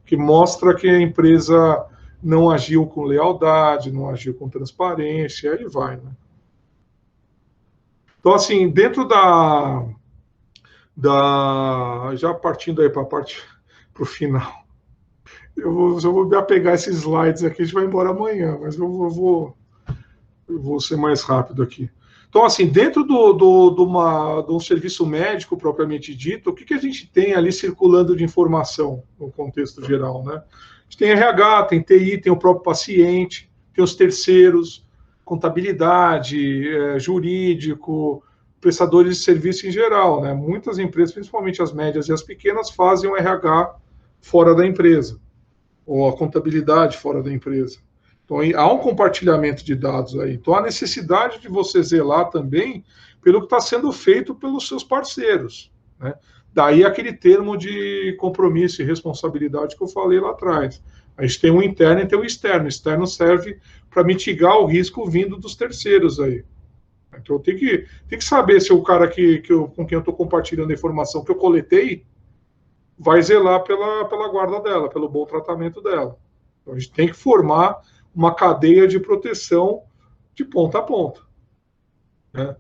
D: que mostra que a empresa não agiu com lealdade, não agiu com transparência, aí vai, né? Então, assim, dentro já partindo aí para o final, eu vou me apegar esses slides aqui, a gente vai embora amanhã, mas eu vou ser mais rápido aqui. Então, assim, dentro de um serviço médico propriamente dito, o que a gente tem ali circulando de informação no contexto geral, né? A gente tem RH, tem TI, tem o próprio paciente, tem os terceiros, contabilidade, jurídico, prestadores de serviço em geral, né? Muitas empresas, principalmente as médias e as pequenas, fazem o RH fora da empresa, ou a contabilidade fora da empresa. Então, há um compartilhamento de dados aí. Então, há necessidade de você zelar também pelo que está sendo feito pelos seus parceiros, né? Daí aquele termo de compromisso e responsabilidade que eu falei lá atrás. A gente tem o interno e tem o externo. O externo serve para mitigar o risco vindo dos terceiros aí. Então, eu tenho que saber se o cara com quem eu estou compartilhando a informação que eu coletei vai zelar pela guarda dela, pelo bom tratamento dela. Então, a gente tem que formar uma cadeia de proteção de ponta a ponta. Né?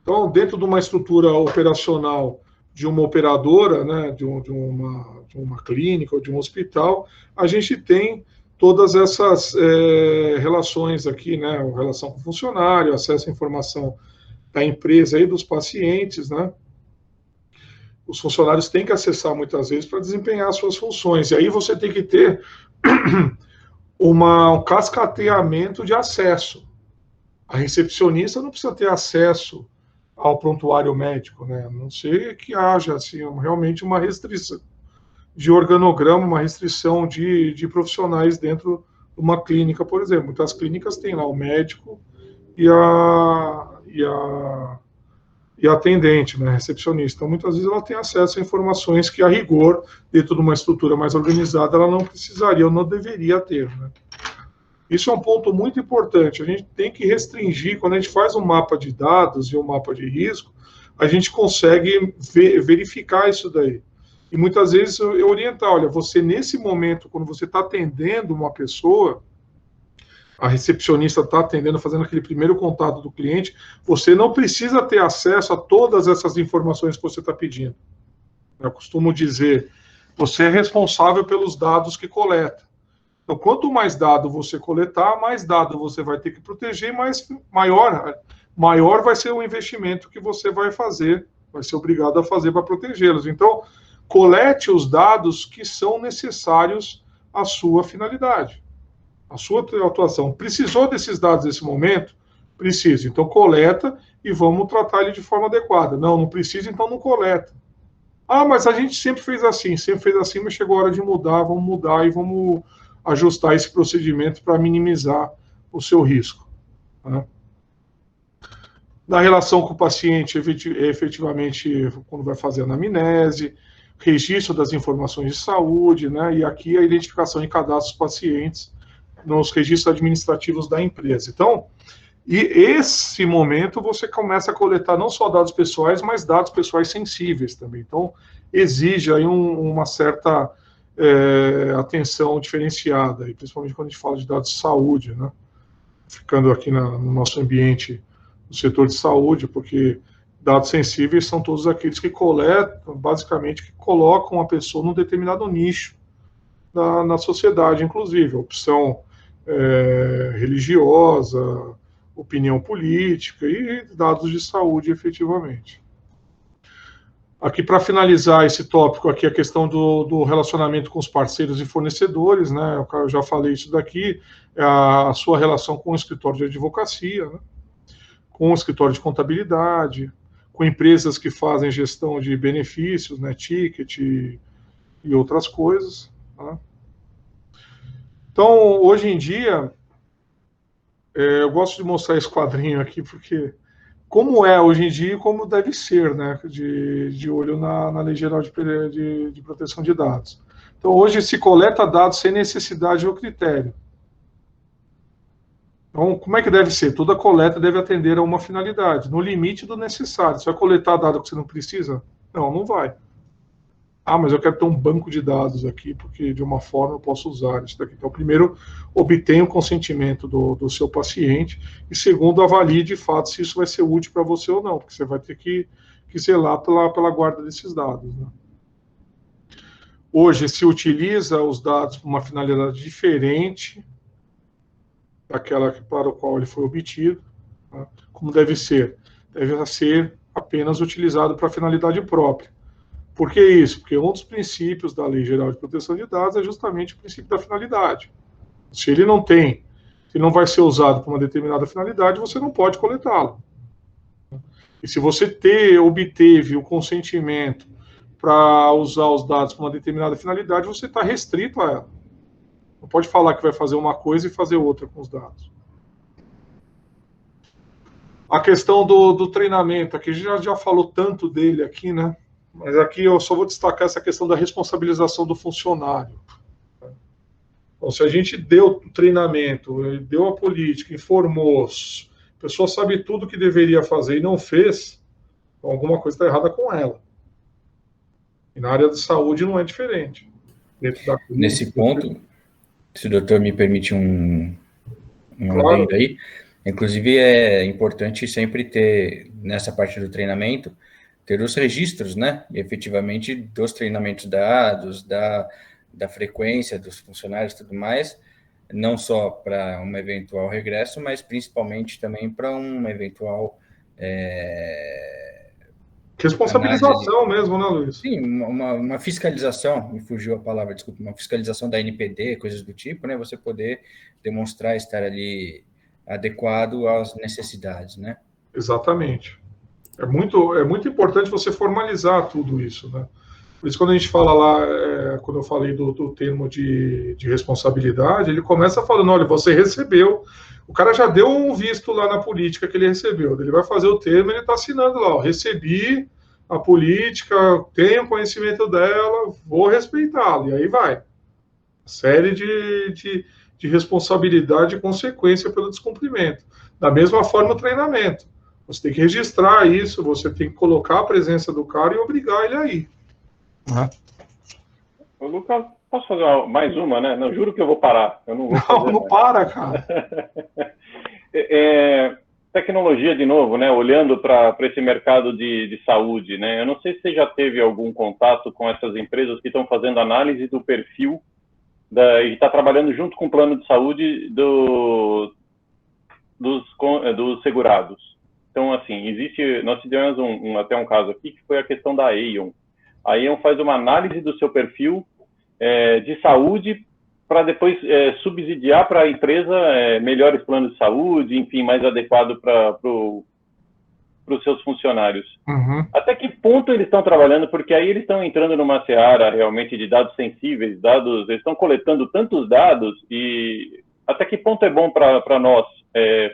D: Então, dentro de uma estrutura operacional de uma operadora, né, de uma clínica ou de um hospital, a gente tem todas essas relações aqui, né, relação com o funcionário, acesso à informação da empresa e dos pacientes, né? Os funcionários têm que acessar muitas vezes para desempenhar as suas funções. E aí você tem que ter um cascateamento de acesso. A recepcionista não precisa ter acesso ao prontuário médico, né? A não ser que haja assim, realmente uma restrição de organograma, uma restrição de profissionais dentro de uma clínica, por exemplo. Muitas clínicas têm lá o médico e a atendente, né, recepcionista. Então, muitas vezes ela tem acesso a informações que, a rigor, dentro de uma estrutura mais organizada, ela não precisaria ou não deveria ter, né? Isso é um ponto muito importante. A gente tem que restringir, quando a gente faz um mapa de dados e um mapa de risco, a gente consegue verificar isso daí. E muitas vezes eu orientar, olha, você nesse momento, quando você está atendendo uma pessoa, a recepcionista está atendendo, fazendo aquele primeiro contato do cliente, você não precisa ter acesso a todas essas informações que você está pedindo. Eu costumo dizer, você é responsável pelos dados que coleta. Então, quanto mais dado você coletar, mais dado você vai ter que proteger, maior vai ser o investimento que você vai fazer, vai ser obrigado a fazer para protegê-los. Então, colete os dados que são necessários à sua finalidade, à sua atuação. Precisou desses dados nesse momento? Precisa. Então, coleta e vamos tratar ele de forma adequada. Não precisa, então não coleta. Ah, mas a gente sempre fez assim, mas chegou a hora de mudar, vamos mudar e vamos ajustar esse procedimento para minimizar o seu risco. Né? Na relação com o paciente, efetivamente, quando vai fazer a anamnese, registro das informações de saúde, né? E aqui a identificação e cadastro dos pacientes nos registros administrativos da empresa. Então, E esse momento você começa a coletar não só dados pessoais, mas dados pessoais sensíveis também. Então, exige aí uma certa atenção diferenciada, principalmente quando a gente fala de dados de saúde, né? Ficando aqui no nosso ambiente do setor de saúde, porque dados sensíveis são todos aqueles que coletam, basicamente, que colocam a pessoa num determinado nicho na sociedade, inclusive, opção religiosa, opinião política e dados de saúde, efetivamente. Aqui, para finalizar esse tópico, aqui a questão do relacionamento com os parceiros e fornecedores, né? Eu já falei isso daqui, a sua relação com o escritório de advocacia, né? Com o escritório de contabilidade, com empresas que fazem gestão de benefícios, né? Ticket e outras coisas, né? Então, hoje em dia, eu gosto de mostrar esse quadrinho aqui, porque como é hoje em dia e como deve ser, né, de olho na Lei Geral de Proteção de Dados. Então, hoje se coleta dados sem necessidade ou critério. Então, como é que deve ser? Toda coleta deve atender a uma finalidade, no limite do necessário. Você vai coletar dado que você não precisa? Não, não vai. Ah, mas eu quero ter um banco de dados aqui, porque de uma forma eu posso usar isso daqui. Então, primeiro, obtenha o consentimento do seu paciente, e segundo, avalie de fato se isso vai ser útil para você ou não, porque você vai ter que zelar pela guarda desses dados, né? Hoje, se utiliza os dados para uma finalidade diferente daquela para o qual ele foi obtido, né? Como deve ser? Deve ser apenas utilizado para finalidade própria. Por que isso? Porque um dos princípios da Lei Geral de Proteção de Dados é justamente o princípio da finalidade. Se ele não vai ser usado para uma determinada finalidade, você não pode coletá-lo. E se você obteve o consentimento para usar os dados para uma determinada finalidade, você está restrito a ela. Não pode falar que vai fazer uma coisa e fazer outra com os dados. A questão do treinamento, aqui já falou tanto dele aqui, né? Mas aqui eu só vou destacar essa questão da responsabilização do funcionário. Então, se a gente deu o treinamento, deu a política, informou, a pessoa sabe tudo o que deveria fazer e não fez, então alguma coisa está errada com ela. E na área de saúde não é diferente.
A: Nesse ponto, se o doutor me permite um
D: Claro.
A: adendo aí, inclusive é importante sempre ter, nessa parte do treinamento, ter os registros, né, efetivamente, dos treinamentos dados, da frequência dos funcionários e tudo mais, não só para um eventual regresso, mas principalmente também para um eventual...
D: responsabilização mesmo, né, Luiz?
A: Sim, uma fiscalização, me fugiu a palavra, desculpa, uma fiscalização da NPD, coisas do tipo, né, você poder demonstrar estar ali adequado às necessidades, né?
D: Exatamente. É muito importante você formalizar tudo isso, né? Por isso, quando a gente fala lá, quando eu falei do termo de responsabilidade, ele começa falando, olha, você recebeu, o cara já deu um visto lá na política que ele recebeu, ele vai fazer o termo, ele está assinando lá, ó, recebi a política, tenho conhecimento dela, vou respeitá-la, e aí vai. Série de responsabilidade e consequência pelo descumprimento. Da mesma forma, o treinamento. Você tem que registrar isso, você tem que colocar a presença do cara e obrigar ele a ir.
E: Ô, Lucas, posso fazer mais uma, né? Não, juro que eu vou parar. Eu não vou
D: não para, cara.
E: Tecnologia, de novo, né? Olhando para esse mercado de saúde, né? Eu não sei se você já teve algum contato com essas empresas que estão fazendo análise do perfil e está trabalhando junto com o plano de saúde dos segurados. Então, assim, nós tivemos até um caso aqui que foi a questão da Aon. A Aon faz uma análise do seu perfil de saúde para depois subsidiar para a empresa melhores planos de saúde, enfim, mais adequado para os seus funcionários.
D: Uhum.
E: Até que ponto eles estão trabalhando? Porque aí eles estão entrando numa seara realmente de dados sensíveis, eles estão coletando tantos dados, e até que ponto é bom para nós,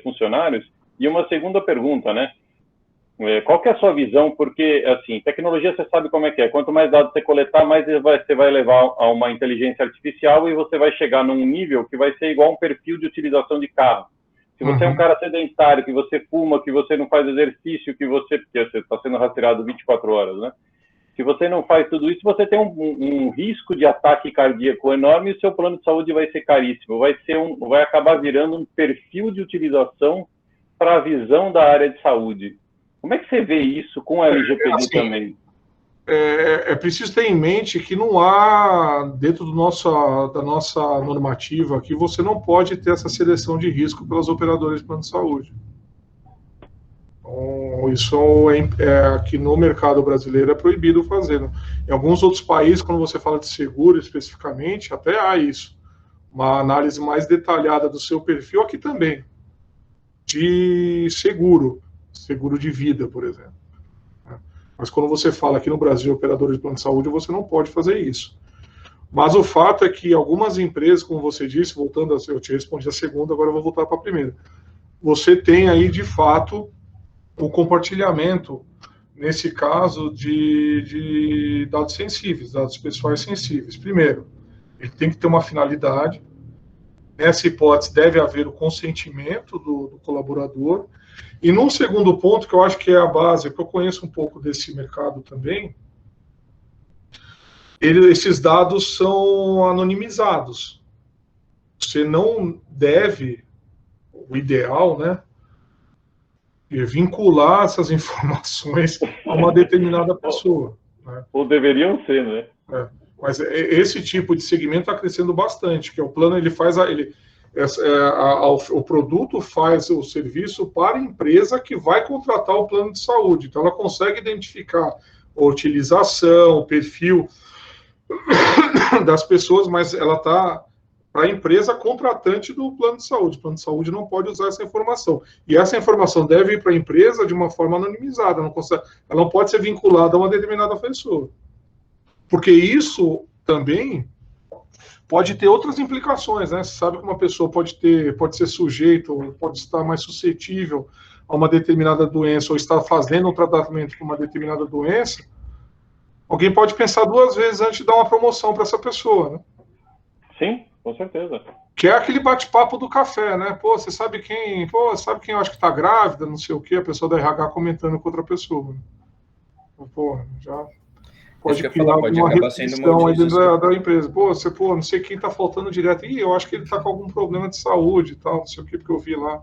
E: funcionários? E uma segunda pergunta, né? Qual que é a sua visão? Porque, assim, tecnologia você sabe como é que é. Quanto mais dados você coletar, mais você vai levar a uma inteligência artificial e você vai chegar num nível que vai ser igual a um perfil de utilização de carro. Se você é um cara sedentário, que você fuma, que você não faz exercício, porque você está sendo rastreado 24 horas, né? Se você não faz tudo isso, você tem um risco de ataque cardíaco enorme e o seu plano de saúde vai ser caríssimo. Vai acabar virando um perfil de utilização para a visão da área de saúde. Como é que você vê isso com a LGPD também?
D: É preciso ter em mente que não há, dentro da nossa normativa aqui, você não pode ter essa seleção de risco pelas operadoras de plano de saúde. Então, isso aqui no mercado brasileiro é proibido fazer. Né? Em alguns outros países, quando você fala de seguro especificamente, até há isso. Uma análise mais detalhada do seu perfil aqui também. De seguro de vida, por exemplo. Mas quando você fala aqui no Brasil, operador de plano de saúde, você não pode fazer isso. Mas o fato é que algumas empresas, como você disse, voltando, eu te respondi a segunda, agora eu vou voltar para a primeira. Você tem aí, de fato, o compartilhamento, nesse caso, de dados sensíveis, dados pessoais sensíveis. Primeiro, ele tem que ter uma finalidade. Nessa hipótese, deve haver o consentimento do colaborador. E num segundo ponto, que eu acho que é a base, que eu conheço um pouco desse mercado também, esses dados são anonimizados. Você não deve, o ideal, né, é vincular essas informações a uma determinada pessoa. Né?
E: Ou deveriam ser, né?
D: Mas esse tipo de segmento está crescendo bastante, que é o plano, o produto faz o serviço para a empresa que vai contratar o plano de saúde. Então, ela consegue identificar a utilização, o perfil das pessoas, mas ela está para a empresa contratante do plano de saúde. O plano de saúde não pode usar essa informação. E essa informação deve ir para a empresa de uma forma anonimizada. Ela não pode ser vinculada a uma determinada pessoa. Porque isso também pode ter outras implicações, né? Você sabe que uma pessoa pode ser sujeito, pode estar mais suscetível a uma determinada doença, ou estar fazendo um tratamento para uma determinada doença. Alguém pode pensar duas vezes antes de dar uma promoção para essa pessoa, né?
E: Sim, com certeza.
D: Que é aquele bate-papo do café, né? Pô, você sabe quem? Pô, sabe quem eu acho que está grávida, não sei o quê, a pessoa da RH comentando com outra pessoa. Pô, já pode criar uma restrição aí dentro da empresa. Pô, não sei quem está faltando direto. Ih, eu acho que ele está com algum problema de saúde e tal, não sei o quê, porque eu vi lá.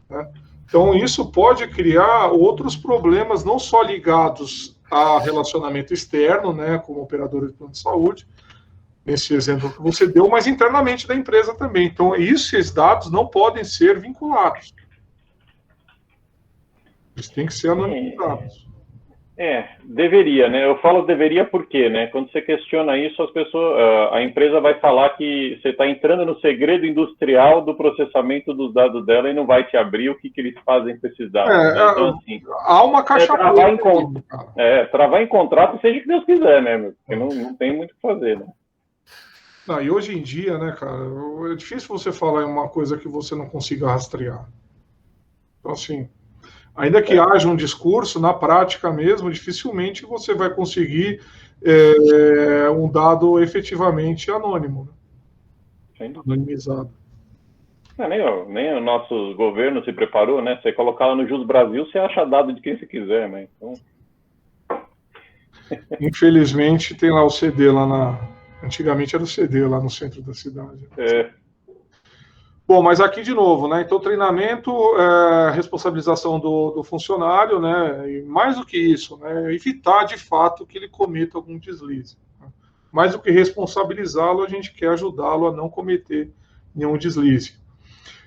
D: Né? Então, isso pode criar outros problemas, não só ligados a relacionamento externo, né, como operador de plano de saúde, nesse exemplo que você deu, mas internamente da empresa também. Então, esses dados não podem ser vinculados. Eles têm que ser anonimizados.
E: Deveria, né? Eu falo deveria porque, né? Quando você questiona isso, a empresa vai falar que você está entrando no segredo industrial do processamento dos dados dela e não vai te abrir o que eles fazem com esses dados. Né? Então, assim,
D: há uma caixa
E: travar em contrato, seja o que Deus quiser, né? Porque não tem muito o que fazer, né?
D: Não, e hoje em dia, né, cara, é difícil você falar em uma coisa que você não consiga rastrear. Então, assim, ainda que haja um discurso, na prática mesmo, dificilmente você vai conseguir um dado efetivamente anônimo, né? Anonimizado.
E: Nem o nosso governo se preparou, né? Você colocar lá no Jus Brasil, você acha dado de quem você quiser, né? Então...
D: Infelizmente, tem lá o CD Antigamente era o CD lá no centro da cidade. Bom, mas aqui de novo, né? Então, treinamento, responsabilização do funcionário, né? E mais do que isso, né? Evitar de fato que ele cometa algum deslize. Né? Mais do que responsabilizá-lo, a gente quer ajudá-lo a não cometer nenhum deslize.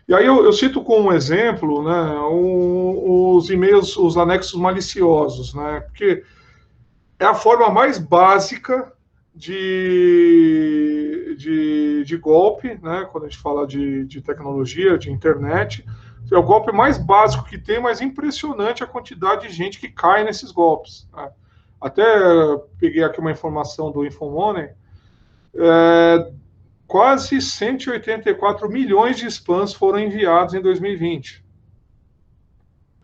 D: E aí eu cito como exemplo, né? Os e-mails, os anexos maliciosos, né? Porque é a forma mais básica de golpe, né? Quando a gente fala de tecnologia, de internet, é o golpe mais básico que tem, mas impressionante a quantidade de gente que cai nesses golpes. Né? Até peguei aqui uma informação do Infomoney, quase 184 milhões de spams foram enviados em 2020.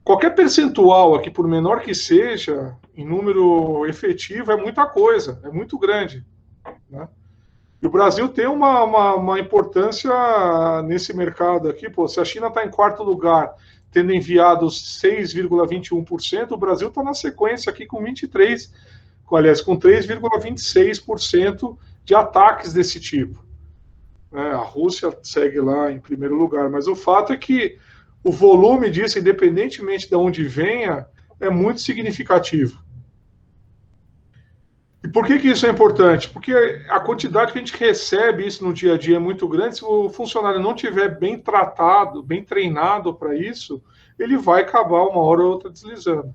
D: Qualquer percentual aqui, por menor que seja, em número efetivo, é muita coisa, é muito grande. Né? E o Brasil tem uma importância nesse mercado aqui. Pô, se a China está em quarto lugar, tendo enviado 6,21%, o Brasil está na sequência aqui com 3,26% de ataques desse tipo. A Rússia segue lá em primeiro lugar, mas o fato é que o volume disso, independentemente de onde venha, é muito significativo. E por que isso é importante? Porque a quantidade que a gente recebe isso no dia a dia é muito grande. Se o funcionário não tiver bem tratado, bem treinado para isso, ele vai acabar uma hora ou outra deslizando.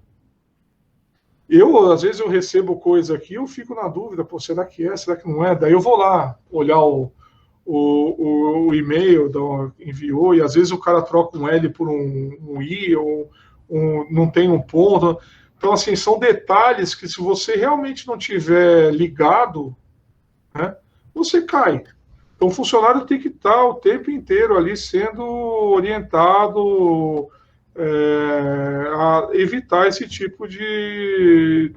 D: Às vezes eu recebo coisa aqui, eu fico na dúvida, pô, será que é, será que não é? Daí eu vou lá olhar o e-mail, enviou, e às vezes o cara troca um L por um I, ou não tem um ponto. Então, assim, são detalhes que, se você realmente não tiver ligado, né, você cai. Então, o funcionário tem que estar o tempo inteiro ali sendo orientado a evitar esse tipo de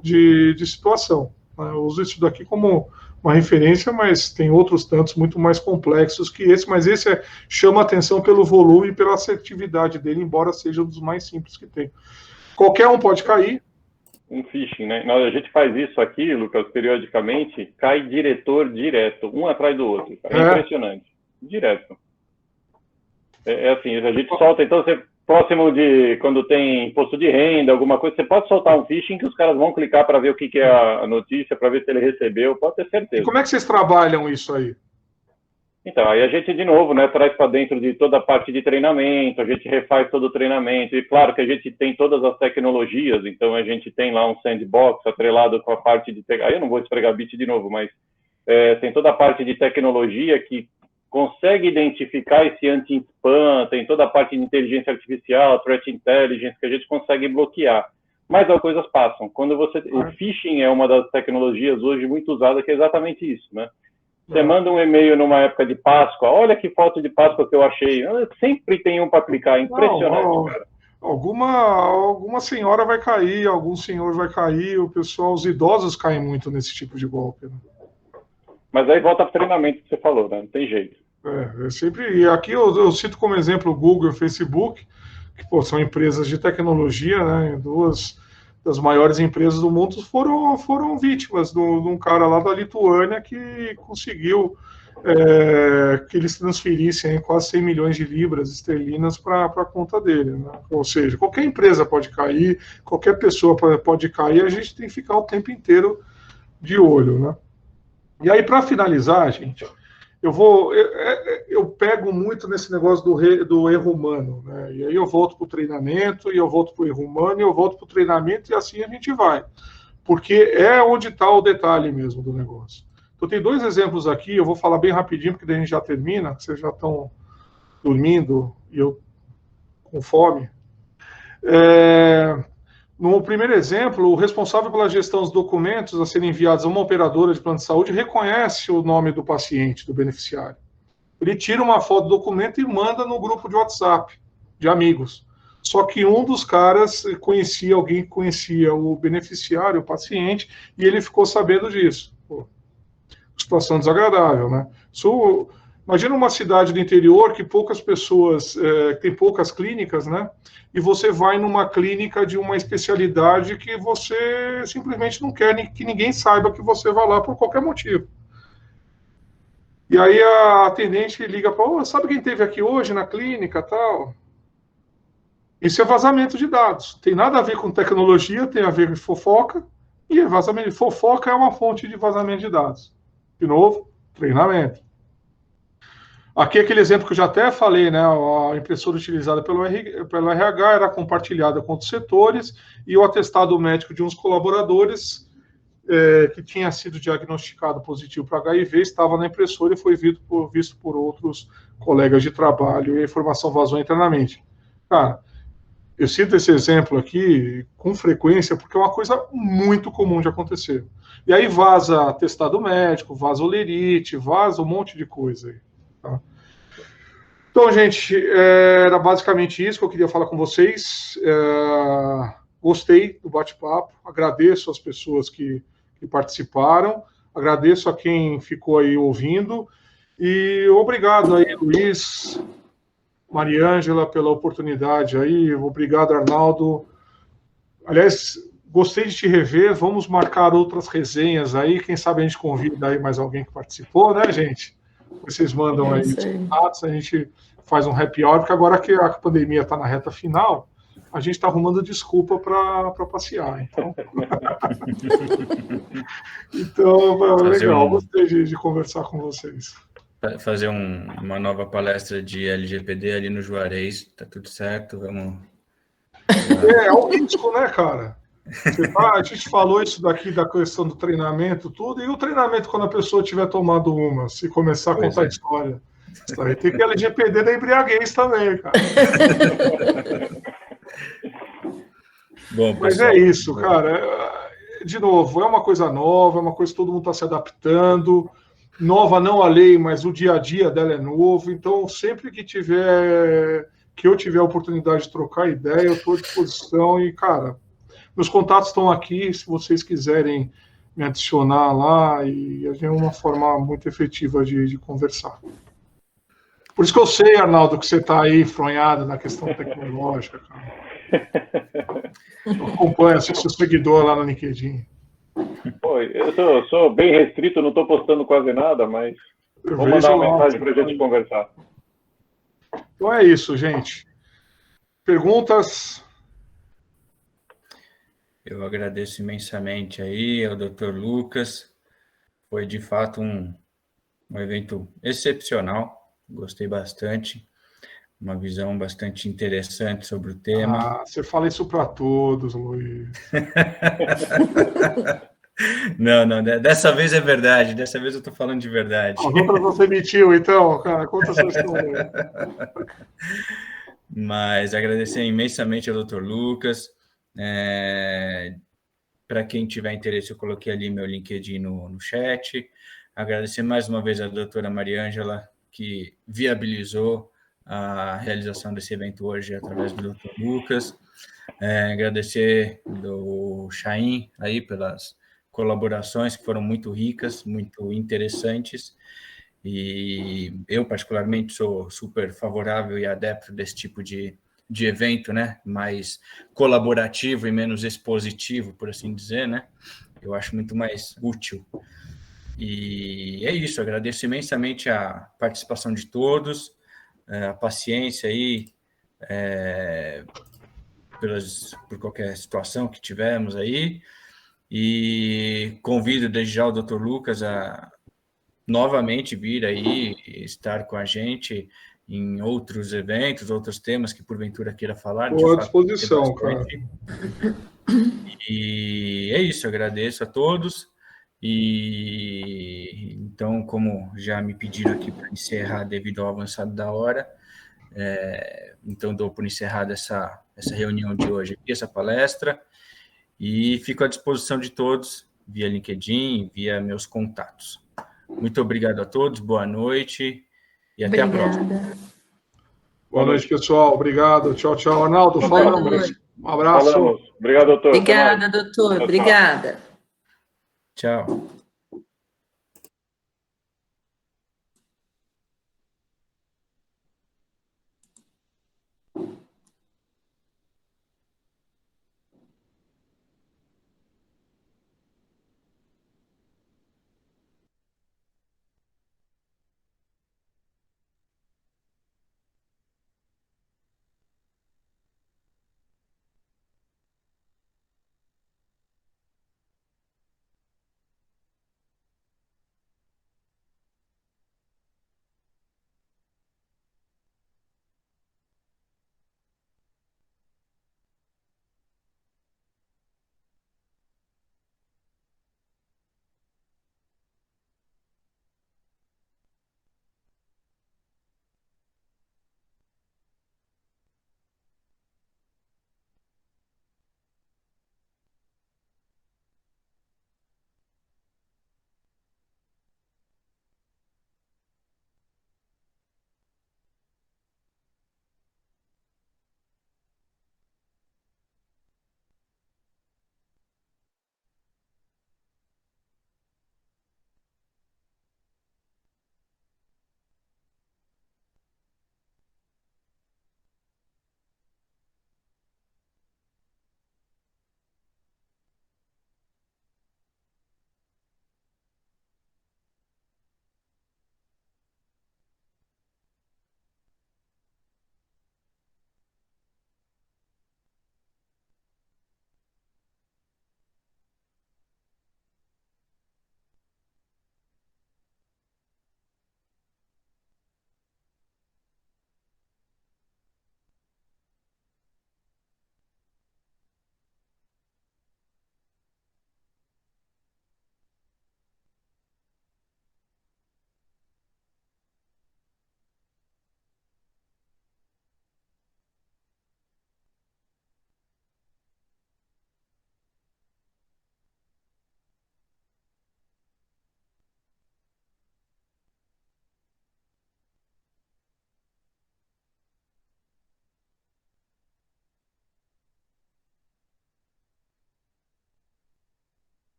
D: situação. Eu uso isso daqui como uma referência, mas tem outros tantos muito mais complexos que esse, mas esse chama atenção pelo volume e pela assertividade dele, embora seja um dos mais simples que tem. Qualquer um pode cair.
E: Um phishing, né? A gente faz isso aqui, Lucas, periodicamente, cai diretor direto, um atrás do outro. É impressionante. Direto. É assim, a gente solta, então, você, próximo de, quando tem imposto de renda, alguma coisa, você pode soltar um phishing que os caras vão clicar para ver o que é a notícia, para ver se ele recebeu, pode ter certeza.
D: E como é que vocês trabalham isso aí?
E: Então, aí a gente, de novo, né, traz para dentro de toda a parte de treinamento, a gente refaz todo o treinamento, e claro que a gente tem todas as tecnologias, então a gente tem lá um sandbox atrelado com a parte de... Aí eu não vou esfregar bit de novo, mas tem toda a parte de tecnologia que consegue identificar esse anti-spam, tem toda a parte de inteligência artificial, threat intelligence, que a gente consegue bloquear. Mas as coisas passam. O phishing é uma das tecnologias hoje muito usada, que é exatamente isso, né? Você manda um e-mail numa época de Páscoa, olha que foto de Páscoa que eu achei. Sempre tem um para clicar, impressionante, cara.
D: Alguma senhora vai cair, algum senhor vai cair, os idosos caem muito nesse tipo de golpe. Né?
E: Mas aí volta para o treinamento que você falou, né? Não tem jeito.
D: E aqui eu cito como exemplo o Google e o Facebook, que são empresas de tecnologia, né? Duas das maiores empresas do mundo foram vítimas de um cara lá da Lituânia que conseguiu que eles transferissem quase 100 milhões de libras esterlinas para a conta dele. Né? Ou seja, qualquer empresa pode cair, qualquer pessoa pode cair, a gente tem que ficar o tempo inteiro de olho. Né? E aí, para finalizar, gente, eu pego muito nesse negócio do erro humano, né? E aí eu volto para o treinamento, e eu volto para o erro humano, e eu volto para o treinamento, e assim a gente vai. Porque é onde está o detalhe mesmo do negócio. Então, tem 2 exemplos aqui, eu vou falar bem rapidinho, porque daí a gente já termina, vocês já estão dormindo, e eu com fome. No primeiro exemplo, o responsável pela gestão dos documentos a serem enviados a uma operadora de plano de saúde reconhece o nome do paciente, do beneficiário. Ele tira uma foto do documento e manda no grupo de WhatsApp, de amigos. Só que um dos caras conhecia alguém que conhecia o beneficiário, o paciente, e ele ficou sabendo disso. Pô, situação desagradável, né? Imagina uma cidade do interior que poucas pessoas, tem poucas clínicas, né? E você vai numa clínica de uma especialidade que você simplesmente não quer que ninguém saiba que você vai lá por qualquer motivo. E aí a atendente liga para, sabe quem esteve aqui hoje na clínica, tal? Isso é vazamento de dados. Tem nada a ver com tecnologia, tem a ver com fofoca, e vazamento. Fofoca é uma fonte de vazamento de dados. De novo, treinamento. Aqui aquele exemplo que eu já até falei, né? A impressora utilizada pelo RH era compartilhada com outros setores e o atestado médico de uns colaboradores que tinha sido diagnosticado positivo para HIV estava na impressora e foi visto por outros colegas de trabalho e a informação vazou internamente. Cara, eu cito esse exemplo aqui com frequência porque é uma coisa muito comum de acontecer. E aí vaza atestado médico, vaza olerite, vaza um monte de coisa aí. Tá? Então, gente, era basicamente isso que eu queria falar com vocês. Gostei do bate-papo, agradeço as pessoas que participaram. Agradeço a quem ficou aí ouvindo e obrigado aí, Luiz, Mariângela, pela oportunidade aí. Obrigado, Arnaldo. Aliás, gostei de te rever. Vamos marcar outras resenhas aí. Quem sabe a gente convida aí mais alguém que participou, né, gente? Vocês mandam aí os contatos, a gente faz um happy hour, porque agora que a pandemia está na reta final, a gente está arrumando desculpa para passear. Então, legal. Gostei de conversar com vocês.
A: Fazer uma nova palestra de LGPD ali no Juarez, tá tudo certo, vamos...
D: É um risco, né, cara? A gente falou isso daqui da questão do treinamento, tudo, e o treinamento quando a pessoa tiver tomado uma, se começar a contar história. Aí tem que LGPD da embriaguez também, cara.
A: Bom,
D: mas é isso, cara. De novo, é uma coisa nova, é uma coisa que todo mundo está se adaptando. Nova não a lei, mas o dia a dia dela é novo. Então, sempre que eu tiver a oportunidade de trocar ideia, eu estou à disposição. E, cara, meus contatos estão aqui, se vocês quiserem me adicionar lá, e a gente é uma forma muito efetiva de conversar. Por isso que eu sei, Arnaldo, que você está aí fronhado na questão tecnológica, cara. Eu acompanho, sou seu seguidor lá no LinkedIn.
E: Pô, eu sou bem restrito, não estou postando quase nada, mas vou mandar uma mensagem para a gente conversar.
D: Então é isso, gente. Perguntas?
A: Eu agradeço imensamente aí ao Dr. Lucas. Foi, de fato, um evento excepcional. Gostei bastante. Uma visão bastante interessante sobre o tema.
D: Você fala isso para todos, Luiz.
A: Não, dessa vez é verdade. Dessa vez eu estou falando de verdade.
D: As outras você mentiu, então, cara. Conta a sua história.
A: Mas agradecer imensamente ao Dr. Lucas. Para quem tiver interesse, eu coloquei ali meu LinkedIn no chat. Agradecer mais uma vez à doutora Mariângela, que viabilizou a realização desse evento hoje através do Dr. Lucas. Agradecer do Chaim aí pelas colaborações que foram muito ricas, muito interessantes, e eu particularmente sou super favorável e adepto desse tipo de evento, né, mais colaborativo e menos expositivo, por assim dizer, né, eu acho muito mais útil. E é isso, agradeço imensamente a participação de todos, a paciência aí, por qualquer situação que tivermos aí, e convido desde já o Dr. Lucas a novamente vir aí estar com a gente em outros eventos, outros temas que porventura queira falar.
D: Estou à disposição, cara.
A: E é isso, agradeço a todos. E então, como já me pediram aqui para encerrar devido ao avançado da hora, então dou por encerrada essa reunião de hoje aqui, essa palestra, e fico à disposição de todos via LinkedIn, via meus contatos. Muito obrigado a todos, boa noite e até a próxima.
D: Boa noite, pessoal. Obrigado. Tchau, tchau. Arnaldo, falamos. Um abraço.
E: Falamos. Obrigado, doutor.
C: Obrigada, doutor. Obrigada.
A: Tchau.